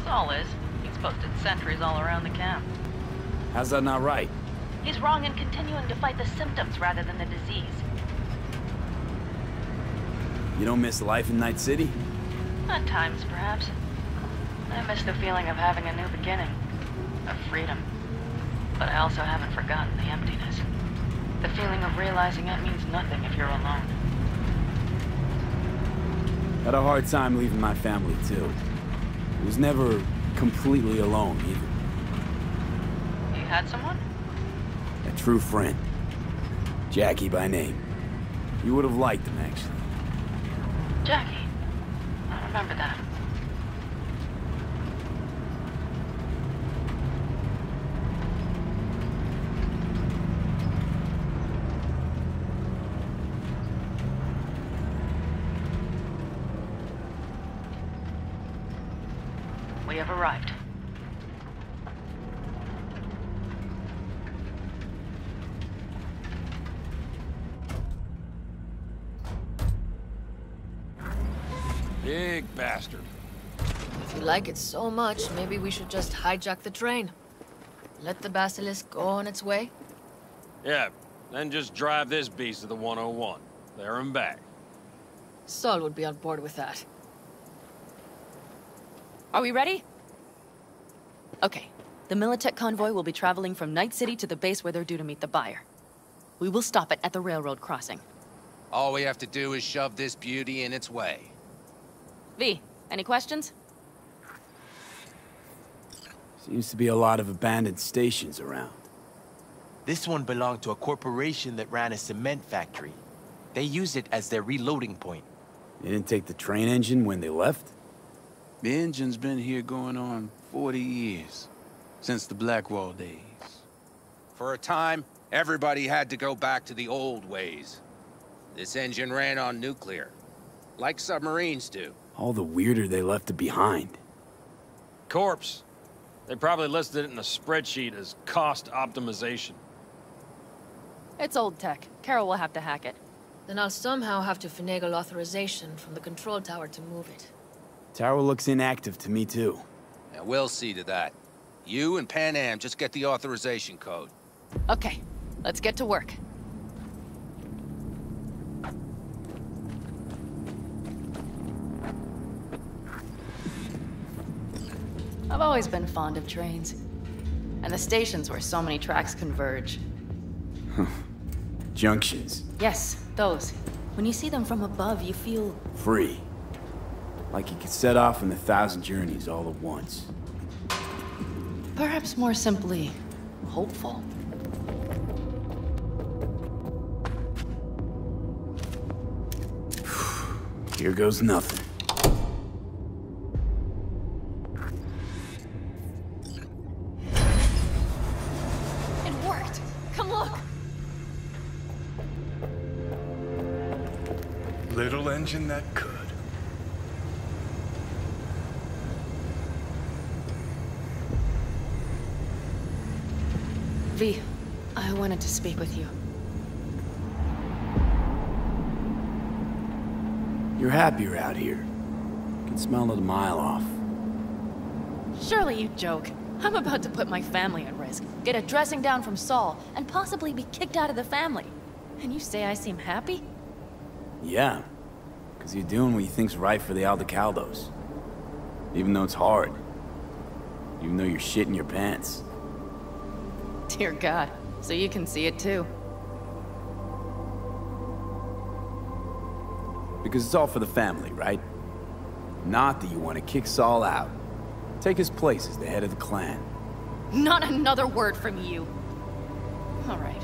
Saul is. He's posted sentries all around the camp. How's that not right? He's wrong in continuing to fight the symptoms rather than the disease. You don't miss life in Night City? At times, perhaps. I miss the feeling of having a new beginning. Of freedom. But I also haven't forgotten the emptiness. The feeling of realizing it means nothing if you're alone. Had a hard time leaving my family, too. I was never completely alone, either. You had someone? A true friend. Jackie by name. You would have liked him, actually. Jackie. I remember that. We have arrived. Big bastard. If you like it so much, maybe we should just hijack the train. Let the Basilisk go on its way. Yeah, then just drive this beast to the 101. There and back. Saul would be on board with that. Are we ready? Okay. The Militech convoy will be traveling from Night City to the base where they're due to meet the buyer. We will stop it at the railroad crossing. All we have to do is shove this beauty in its way. V, any questions? Seems to be a lot of abandoned stations around. This one belonged to a corporation that ran a cement factory. They used it as their reloading point. They didn't take the train engine when they left? The engine's been here going on 40 years. Since the Blackwall days. For a time, everybody had to go back to the old ways. This engine ran on nuclear. Like submarines do. All the weirder they left it behind. Corpse. They probably listed it in a spreadsheet as cost optimization. It's old tech. Carol will have to hack it. Then I'll somehow have to finagle authorization from the control tower to move it. Tower looks inactive to me, too. Yeah, we'll see to that. You and Panam just get the authorization code. Okay, let's get to work. I've always been fond of trains. And the stations where so many tracks converge. Junctions. Yes, those. When you see them from above, you feel... free. Like you could set off on 1,000 journeys all at once. Perhaps more simply, hopeful. Here goes nothing. It worked! Come look! Little engine that could. V, I wanted to speak with you. You're happier out here. You can smell it a mile off. Surely you joke. I'm about to put my family at risk, get a dressing down from Saul, and possibly be kicked out of the family. And you say I seem happy? Yeah, Because you're doing what you think's right for the Aldecaldos. Even though it's hard. Even though you're shitting your pants. Dear God, so you can see it too. Because it's all for the family, right? Not that you want to kick Saul out. Take his place as the head of the clan. Not another word from you. All right.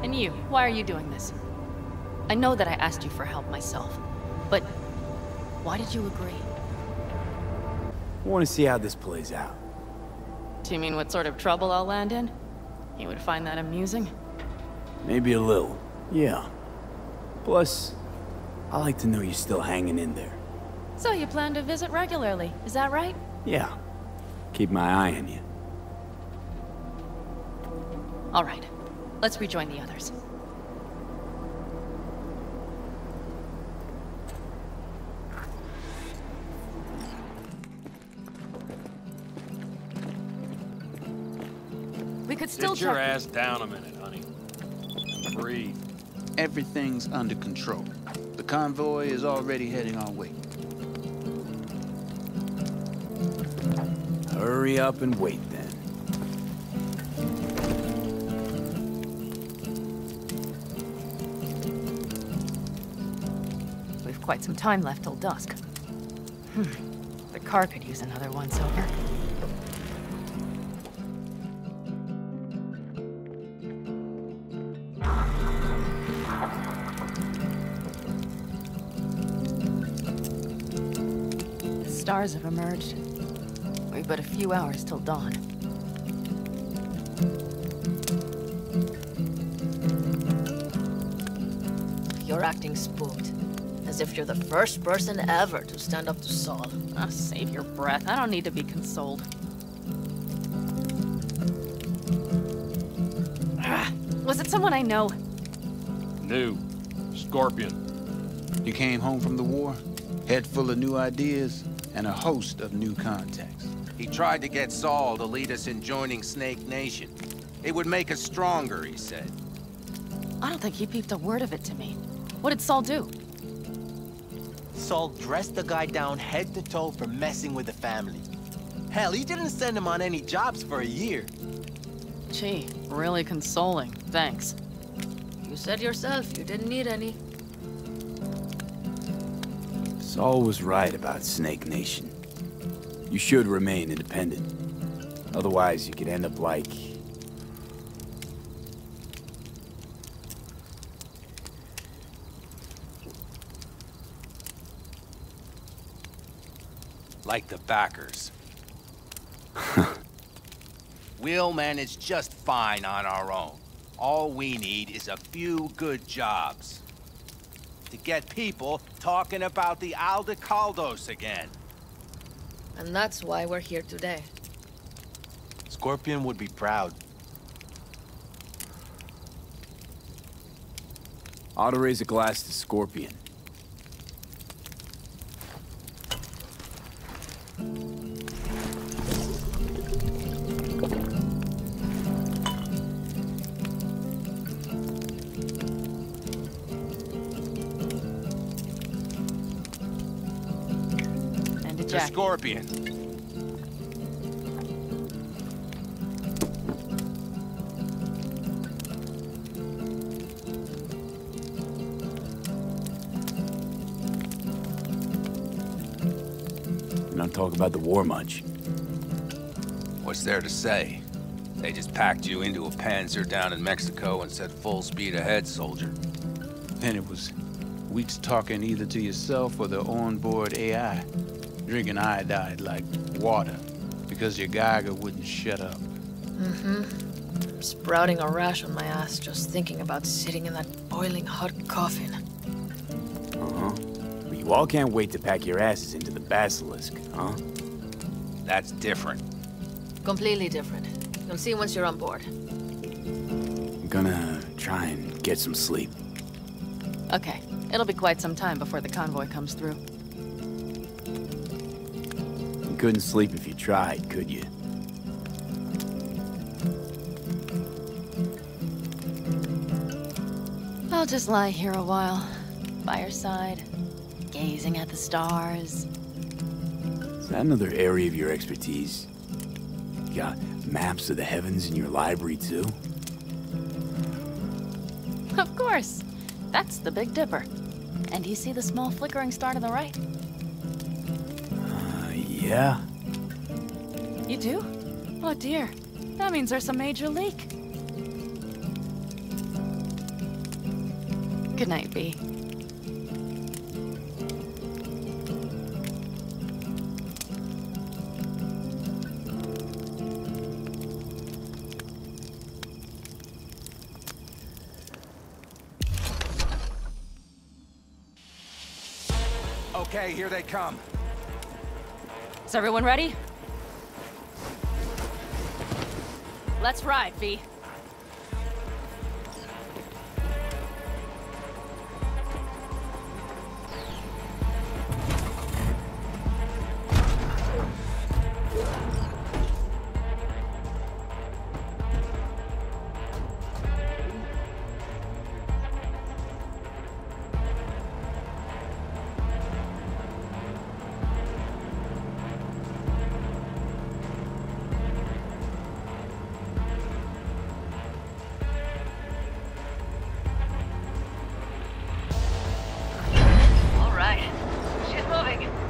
And you, why are you doing this? I know that I asked you for help myself, but why did you agree? I want to see how this plays out. Do you mean what sort of trouble I'll land in? You would find that amusing? Maybe a little, yeah. Plus, I like to know you're still hanging in there. So you plan to visit regularly, is that right? Yeah. Keep my eye on you. All right. Let's rejoin the others. We could still Sit your ass down a minute, honey. Breathe. Everything's under control. The convoy is already heading our way. Hurry up and wait then. We've quite some time left till dusk. The car could use another once-over. The stars have emerged. We've but a few hours till dawn. You're acting spooked. As if you're the first person ever to stand up to Saul. Oh, save your breath. I don't need to be consoled. Was it someone I know? New. Scorpion. You came home from the war, head full of new ideas, and a host of new contacts. He tried to get Saul to lead us in joining Snake Nation. It would make us stronger, he said. I don't think he peeped a word of it to me. What did Saul do? Saul dressed the guy down head to toe for messing with the family. Hell, he didn't send him on any jobs for a year. Gee, really consoling. Thanks. You said yourself you didn't need any. Saul was right about Snake Nation. You should remain independent. Otherwise, you could end up like... Like the backers. We'll manage just fine on our own. All we need is a few good jobs. To get people talking about the Aldecaldos again. And that's why we're here today. Scorpion would be proud. Ought to raise a glass to Scorpion. The Scorpion. You don't talk about the war much. What's there to say? They just packed you into a Panzer down in Mexico and said full speed ahead, soldier. Then it was weeks talking either to yourself or the onboard AI. Drinking iodide like water, because your Geiger wouldn't shut up. Mm-hmm. Sprouting a rash on my ass just thinking about sitting in that boiling hot coffin. Uh-huh. But you all can't wait to pack your asses into the Basilisk, huh? That's different. Completely different. You'll see once you're on board. I'm gonna try and get some sleep. Okay. It'll be quite some time before the convoy comes through. You couldn't sleep if you tried, could you? I'll just lie here a while, by your side, gazing at the stars. Is that another area of your expertise? You got maps of the heavens in your library, too? Of course. That's the Big Dipper. And you see the small flickering star to the right? Yeah. You do? Oh dear. That means there's a major leak. Good night, V. Okay, here they come. Is everyone ready? Let's ride, V.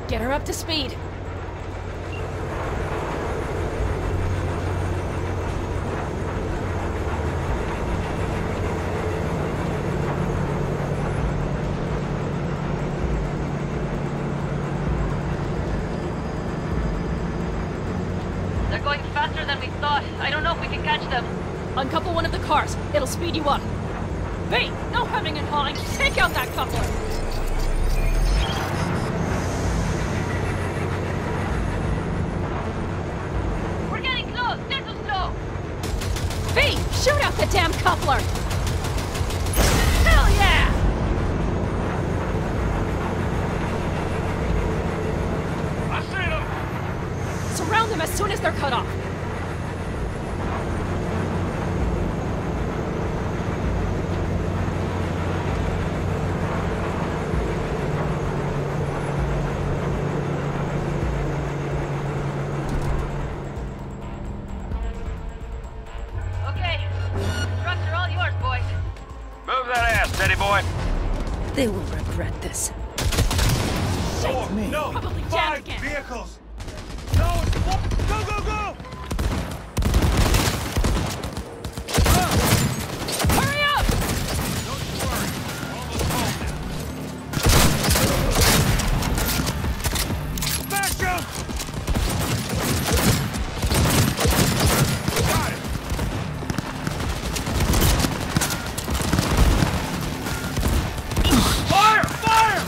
Get her up to speed. They're going faster than we thought. I don't know if we can catch them. Uncouple one of the cars. It'll speed you up. V, no hemming and hawing. Take out that coupler. V, shoot out the damn coupler! Hell yeah! I see them! Surround them as soon as they're cut off. They will regret this. Shit! Me. No! Probably 5 again. vehicles! No! Go, go, go! Hurry up! Don't you worry. We're almost home now. Smash him! Got it! Fire! Fire!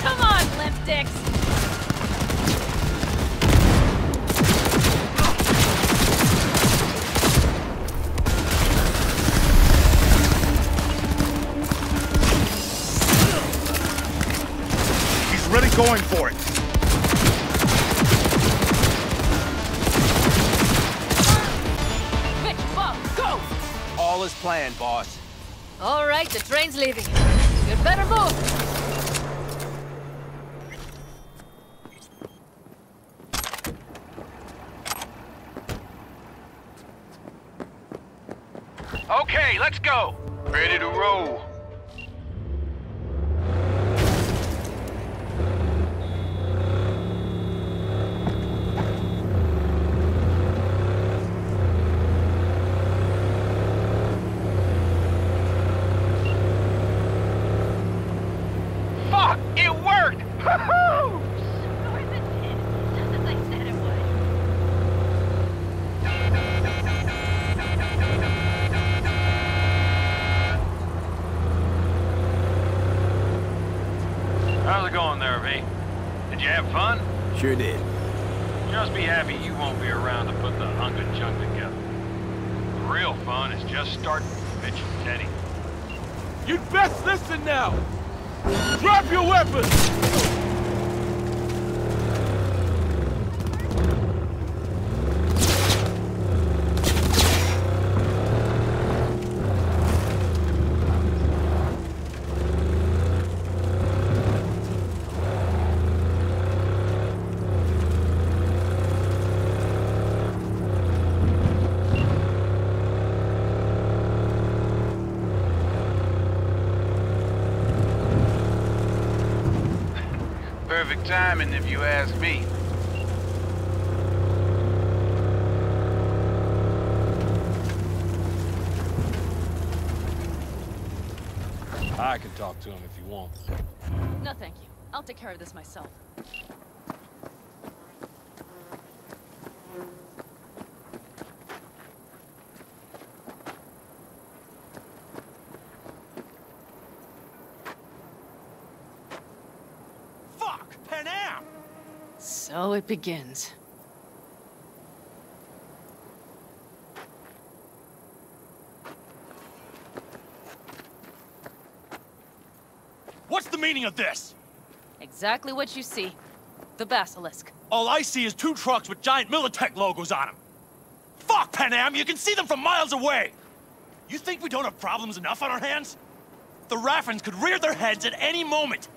Come on, limp dicks! He's really going for it. Mitch, Bob, go! All is planned, boss. All right, the train's leaving. You'd better move. Okay, let's go. Ready to roll. Fuck! It worked! Woohoo! Just as I said it would. How's it going there, V? Did you have fun? Sure did. Just be happy you won't be around to put the hunk of junk together. The real fun is just starting with Mitch and Teddy. You'd best listen now! Drop your weapons! Perfect timing, if you ask me. I can talk to him if you want. No, thank you. I'll take care of this myself. Fuck! Panam! So it begins. What's the meaning of this? Exactly what you see. The basilisk. All I see is 2 trucks with giant Militech logos on them. Fuck, Panam! You can see them from miles away! You think we don't have problems enough on our hands? The Raffens could rear their heads at any moment.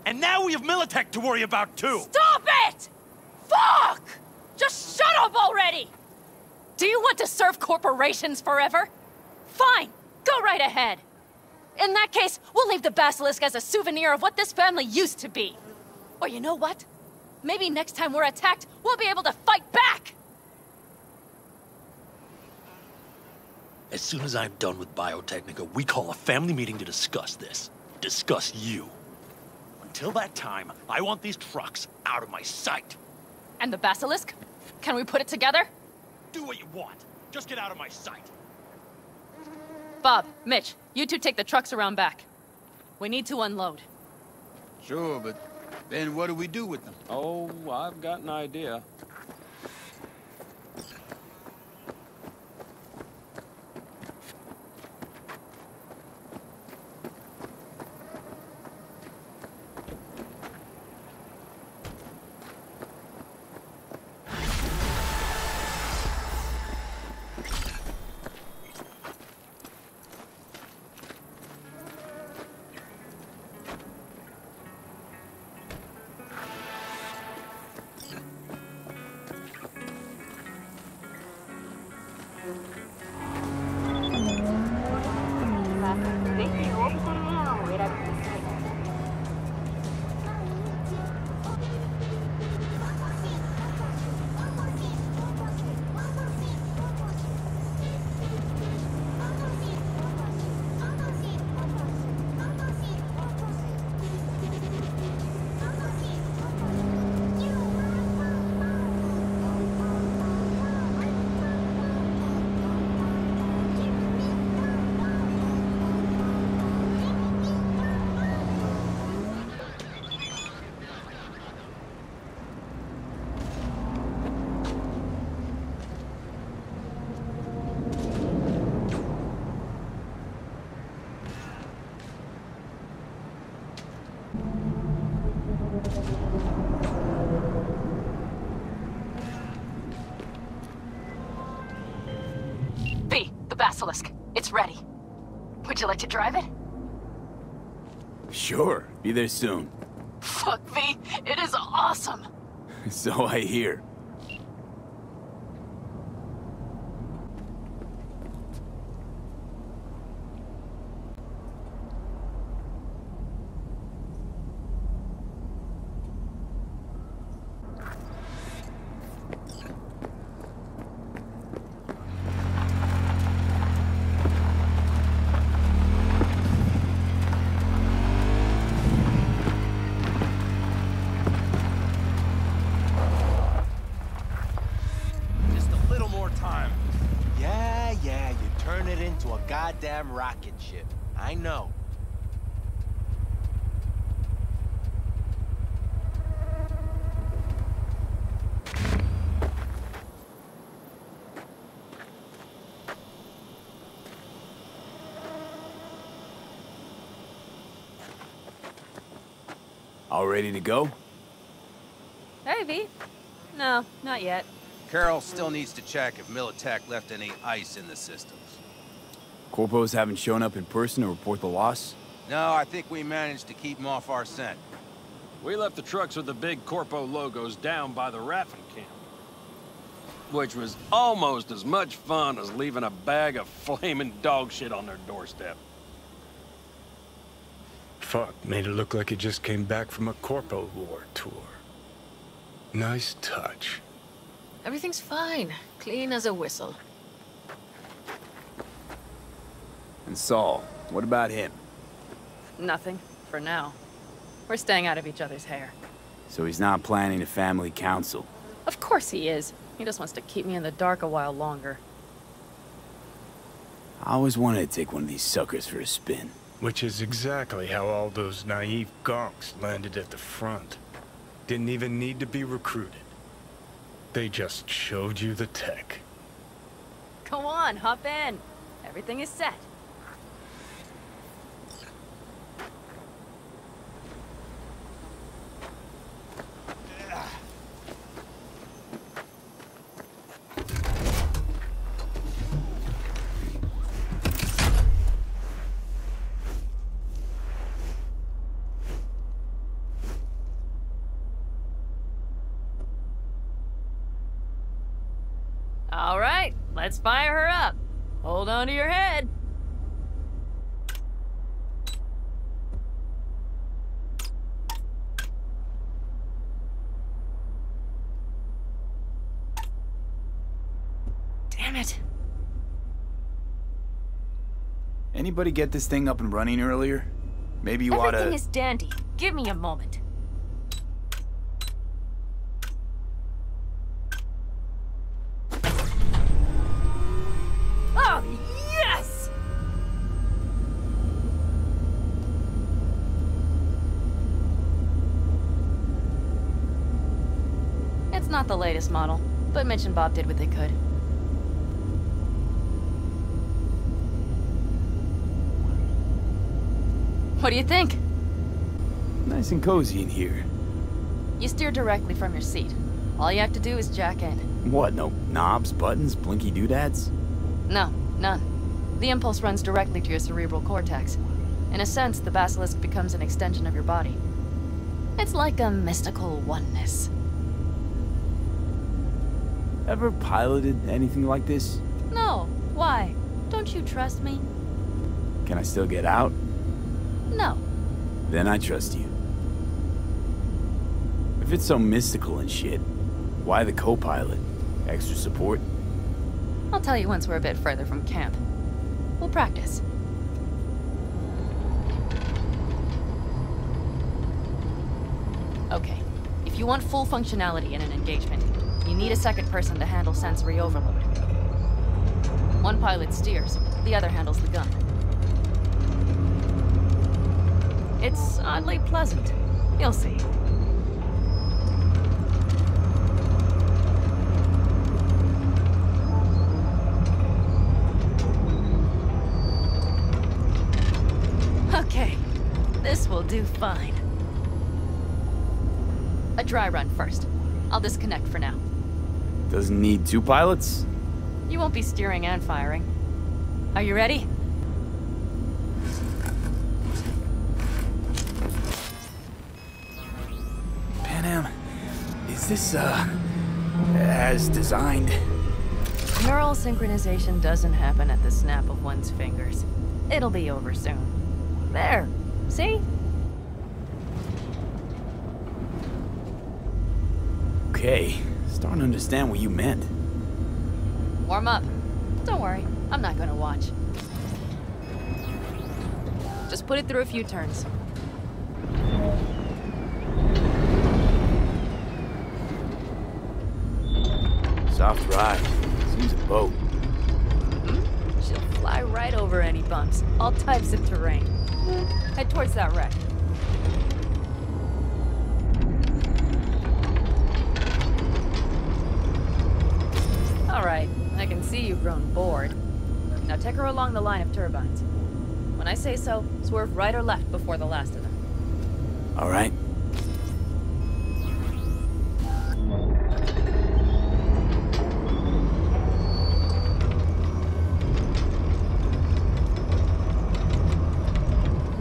And now we have Militech to worry about, too! Stop it! Fuck! Just shut up already! Do you want to serve corporations forever? Fine, go right ahead. In that case, we'll leave the basilisk as a souvenir of what this family used to be. Or you know what? Maybe next time we're attacked, we'll be able to fight back! As soon as I'm done with Biotechnica, we call a family meeting to discuss this. Discuss you. Until that time, I want these trucks out of my sight. And the basilisk? Can we put it together? Do what you want. Just get out of my sight. Bob, Mitch, you two take the trucks around back. We need to unload. Sure, but then what do we do with them? Oh, I've got an idea. The basilisk. It's ready. Would you like to drive it? Sure. Be there soon. Fuck, V. It is awesome. So I hear. Goddamn rocket ship. I know. All ready to go? Hey, V. No, not yet. Carol still needs to check if Militech left any ice in the systems. Corpos haven't shown up in person to report the loss? No, I think we managed to keep them off our scent. We left the trucks with the big Corpo logos down by the Raffen camp. Which was almost as much fun as leaving a bag of flaming dog shit on their doorstep. Fuck, made it look like he just came back from a Corpo War tour. Nice touch. Everything's fine. Clean as a whistle. And Saul, what about him? Nothing, for now. We're staying out of each other's hair. So he's not planning a family council? Of course he is. He just wants to keep me in the dark a while longer. I always wanted to take one of these suckers for a spin. Which is exactly how all those naive gonks landed at the front. Didn't even need to be recruited. They just showed you the tech. Go on, hop in. Everything is set. All right, let's fire her up. Hold on to your head. Damn it. Anybody get this thing up and running earlier? Maybe you oughta... Everything is dandy. Give me a moment. Oh, yes! It's not the latest model, but Mitch and Bob did what they could. What do you think? Nice and cozy in here. You steer directly from your seat. All you have to do is jack in. What, no knobs, buttons, blinky doodads? No, none. The impulse runs directly to your cerebral cortex. In a sense, the basilisk becomes an extension of your body. It's like a mystical oneness. Ever piloted anything like this? No, why? Don't you trust me? Can I still get out? No. Then I trust you. If it's so mystical and shit, why the co-pilot? Extra support? I'll tell you once we're a bit further from camp. We'll practice. Okay, if you want full functionality in an engagement, you need a second person to handle sensory overload. One pilot steers, the other handles the gun. It's oddly pleasant. You'll see. Okay, this will do fine. A dry run first. I'll disconnect for now. Doesn't need two pilots? You won't be steering and firing. Are you ready? Panam, is this, as designed? Neural synchronization doesn't happen at the snap of one's fingers. It'll be over soon. There, see? Okay, starting to understand what you meant. Warm up. Don't worry, I'm not gonna watch. Just put it through a few turns. Soft ride. Seems a boat. She'll fly right over any bumps, all types of terrain. Head towards that wreck. All right, I can see you've grown bored. Now take her along the line of turbines. When I say so, swerve right or left before the last of them. All right.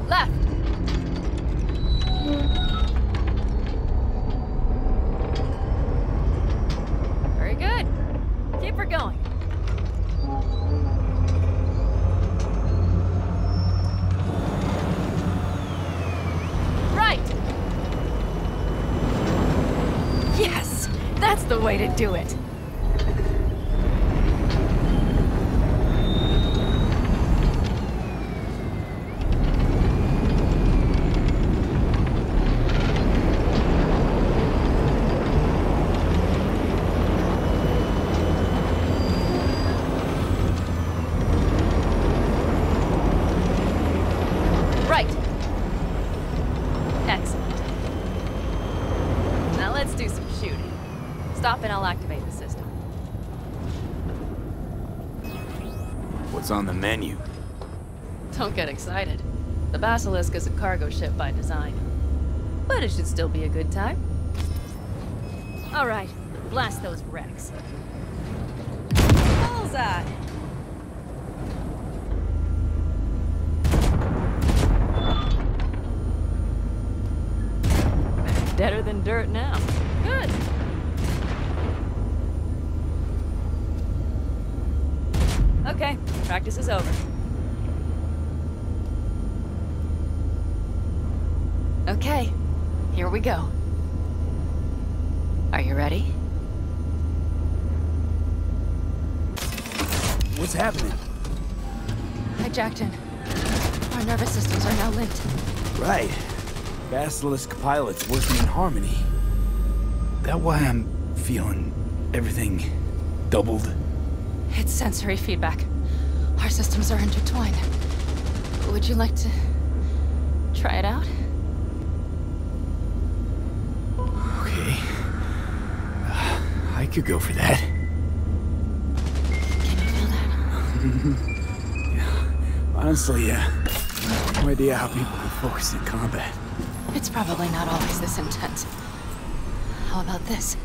Left! Very good. Keep her going. way to do it. Right. Excellent. Now let's do some shooting. Stop and I'll activate the system. What's on the menu? Don't get excited. The Basilisk is a cargo ship by design. But it should still be a good time. All right, blast those wrecks. Bullseye! Deader than dirt now. Good. Okay, practice is over. Okay, here we go. Are you ready? What's happening? Hijacked in. Our nervous systems are now linked. Right. Basilisk pilots working in harmony. That why I'm feeling everything doubled? It's sensory feedback. Our systems are intertwined. Would you like to try it out? Okay. I could go for that. Can you feel that? Yeah. Honestly, no idea how people can focus in combat. It's probably not always this intense. How about this?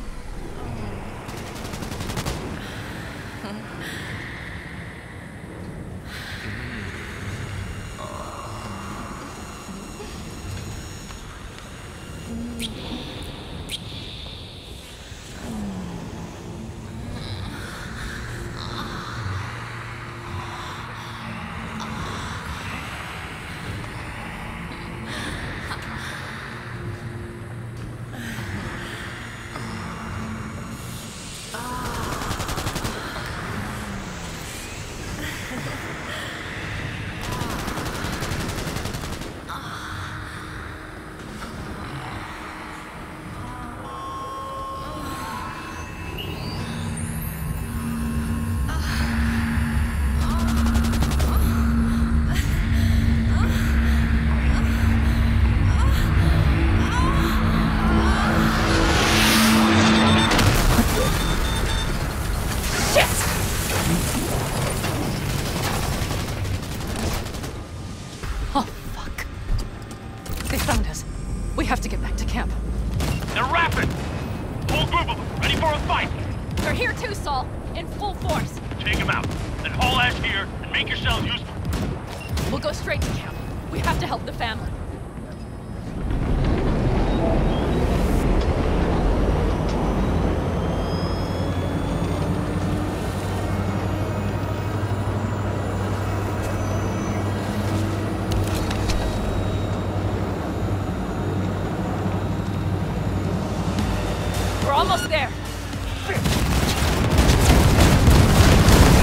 We're almost there.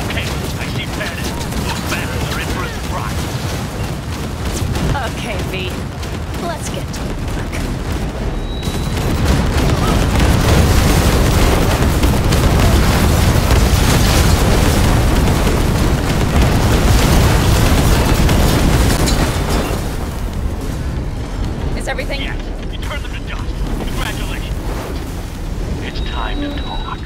Okay, I see Panam. Those banners are in for a surprise. Okay, V. Let's get to work. Is everything? Yes, you turned them to dust. Congratulations. It's time to talk.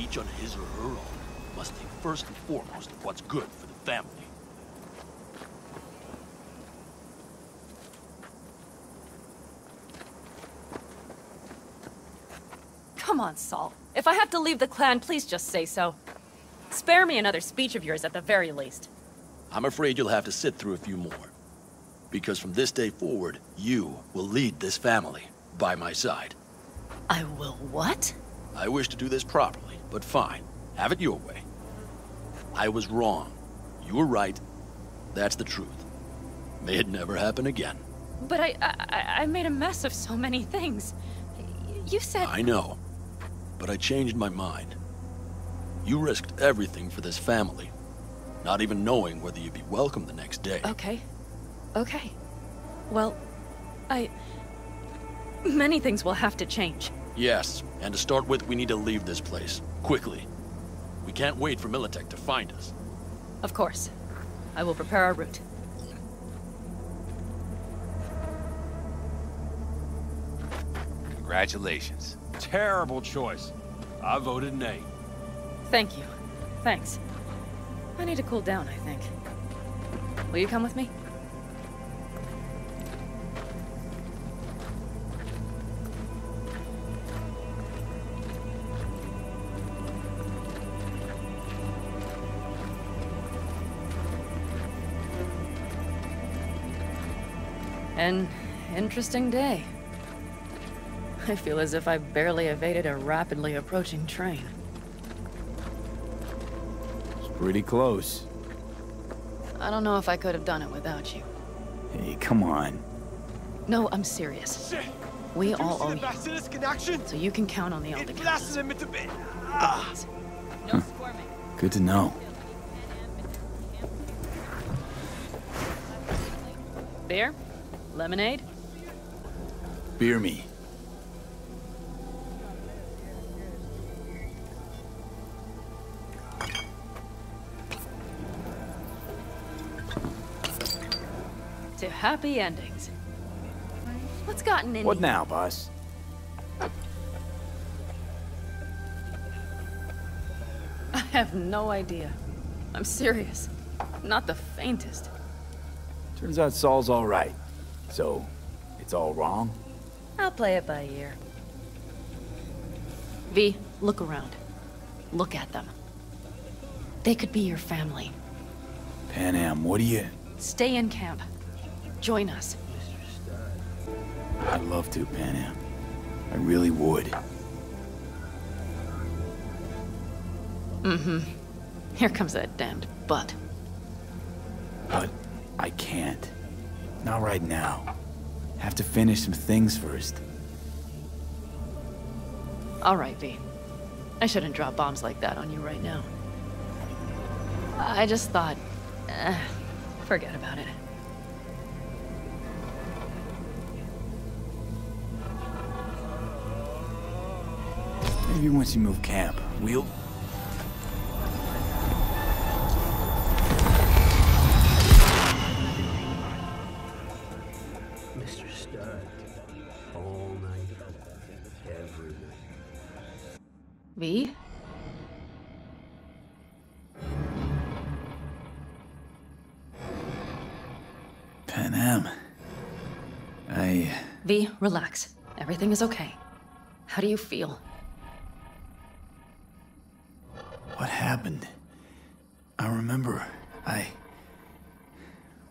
each on his or her own, must think first and foremost of what's good for the family. Come on, Saul. If I have to leave the clan, please just say so. Spare me another speech of yours at the very least. I'm afraid you'll have to sit through a few more. Because from this day forward, you will lead this family by my side. I will what? I wish to do this properly, but fine. Have it your way. I was wrong. You were right. That's the truth. May it never happen again. But I made a mess of so many things. You said... I know. But I changed my mind. You risked everything for this family, not even knowing whether you'd be welcome the next day. Okay. Okay. Well, many things will have to change. Yes, and to start with, we need to leave this place. Quickly. We can't wait for Militech to find us. Of course. I will prepare our route. Congratulations. Terrible choice. I voted nay. Thank you. Thanks. I need to cool down, I think. Will you come with me? An interesting day. I feel as if I barely evaded a rapidly approaching train. It's pretty close. I don't know if I could have done it without you. Hey, come on. No, I'm serious. Shit. We all owe you. Basilisk in action? So you can count on the Elder Council. No squirming. Good to know. Beer? Lemonade? Beer me. To happy endings. What's gotten in What you? now, boss? I have no idea. I'm serious. Not the faintest. Turns out Saul's all right. So, it's all wrong? I'll play it by ear. V, look around. Look at them. They could be your family. Panam, what do you... Stay in camp. Join us. I'd love to, Panam. I really would. Mm-hmm. Here comes that damned butt. But I can't. Not right now. Have to finish some things first. All right, V. I shouldn't drop bombs like that on you right now. I just thought... forget about it. Maybe once you move camp, we'll... Mr. Stud. All night. Every night. V? Panam. V, relax. Everything is okay. How do you feel? What happened? I remember,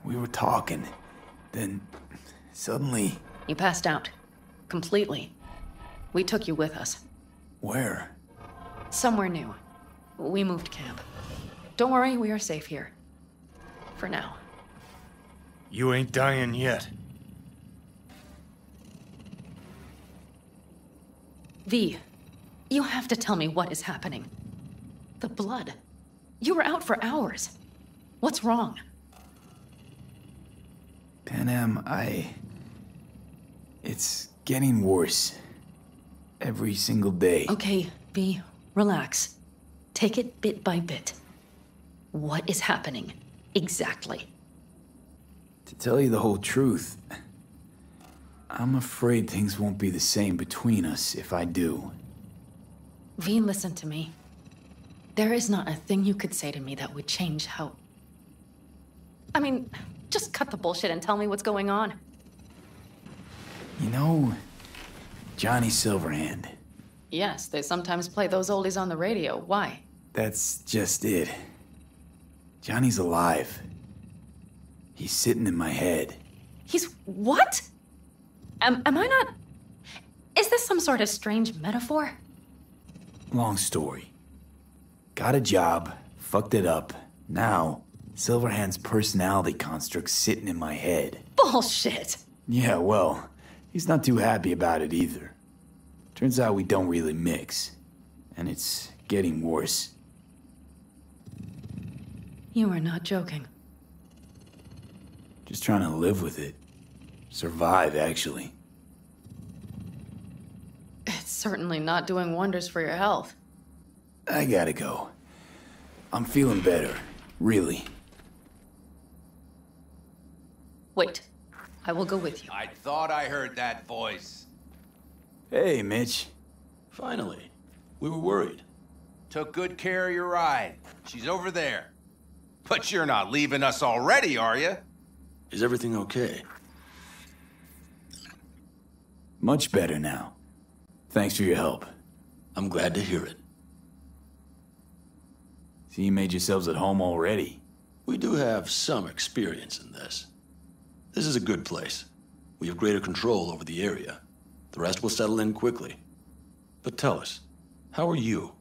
we were talking, then suddenly... You passed out. Completely. We took you with us. Where? Somewhere new. We moved camp. Don't worry, we are safe here. For now. You ain't dying yet. V, you have to tell me what is happening. The blood. You were out for hours. What's wrong? Panam, it's getting worse. Every single day. Okay, V, relax. Take it bit by bit. What is happening? Exactly. To tell you the whole truth, I'm afraid things won't be the same between us if I do. V, listen to me. There is not a thing you could say to me that would change how... I mean, just cut the bullshit and tell me what's going on. You know, Johnny Silverhand. Yes, they sometimes play those oldies on the radio. Why? That's just it. Johnny's alive. He's sitting in my head. He's what? Am I not... Is this some sort of strange metaphor? Long story. Got a job, fucked it up. Now, Silverhand's personality construct's sitting in my head. Bullshit! Yeah, well, he's not too happy about it either. Turns out we don't really mix. And it's getting worse. You are not joking. Just trying to live with it. Survive, actually. It's certainly not doing wonders for your health. I gotta go. I'm feeling better. Really. Wait. I will go with you. I thought I heard that voice. Hey, Mitch. Finally. We were worried. Took good care of your ride. She's over there. But you're not leaving us already, are you? Is everything okay? Much better now. Thanks for your help. I'm glad to hear it. So you made yourselves at home already? We do have some experience in this. This is a good place. We have greater control over the area. The rest will settle in quickly. But tell us, how are you?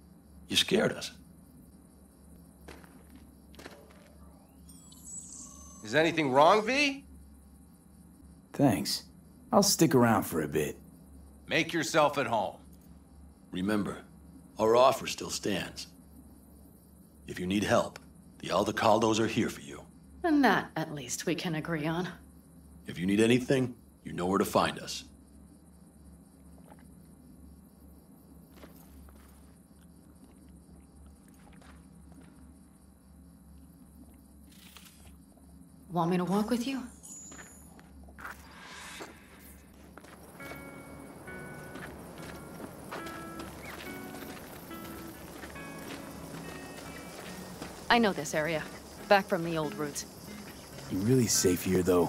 You scared us. Is anything wrong, V? Thanks. I'll stick around for a bit. Make yourself at home. Remember, our offer still stands. If you need help, the Aldecaldos are here for you. And that, at least, we can agree on. If you need anything, you know where to find us. Want me to walk with you? I know this area. Back from the old routes. You really safe here, though?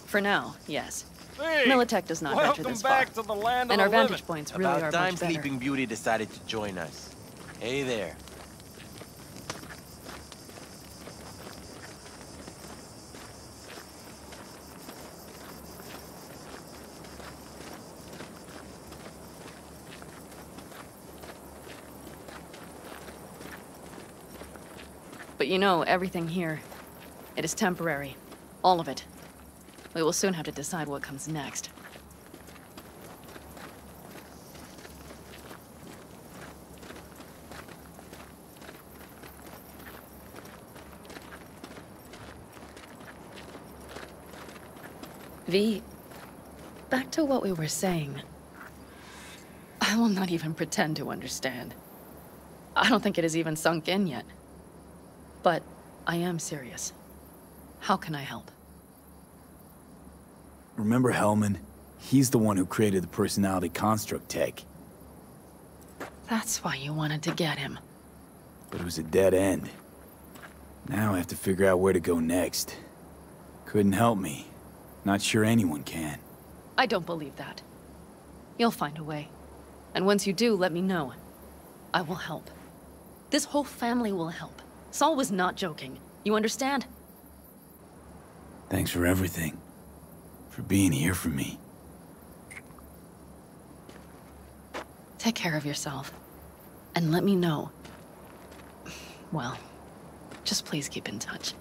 For now, yes. Hey, Militech does not venture this far. back to the land of And the our vantage living. points really About are time much better. Sleeping Beauty decided to join us. Hey there. But you know, everything here, it is temporary. All of it. We will soon have to decide what comes next. V, back to what we were saying. I will not even pretend to understand. I don't think it has even sunk in yet. But I am serious. How can I help? Remember Hellman? He's the one who created the personality construct tech. That's why you wanted to get him. But it was a dead end. Now I have to figure out where to go next. Couldn't help me. Not sure anyone can. I don't believe that. You'll find a way. And once you do, let me know. I will help. This whole family will help. Saul was not joking. You understand? Thanks for everything. For being here for me. Take care of yourself. And let me know. Well, just please keep in touch.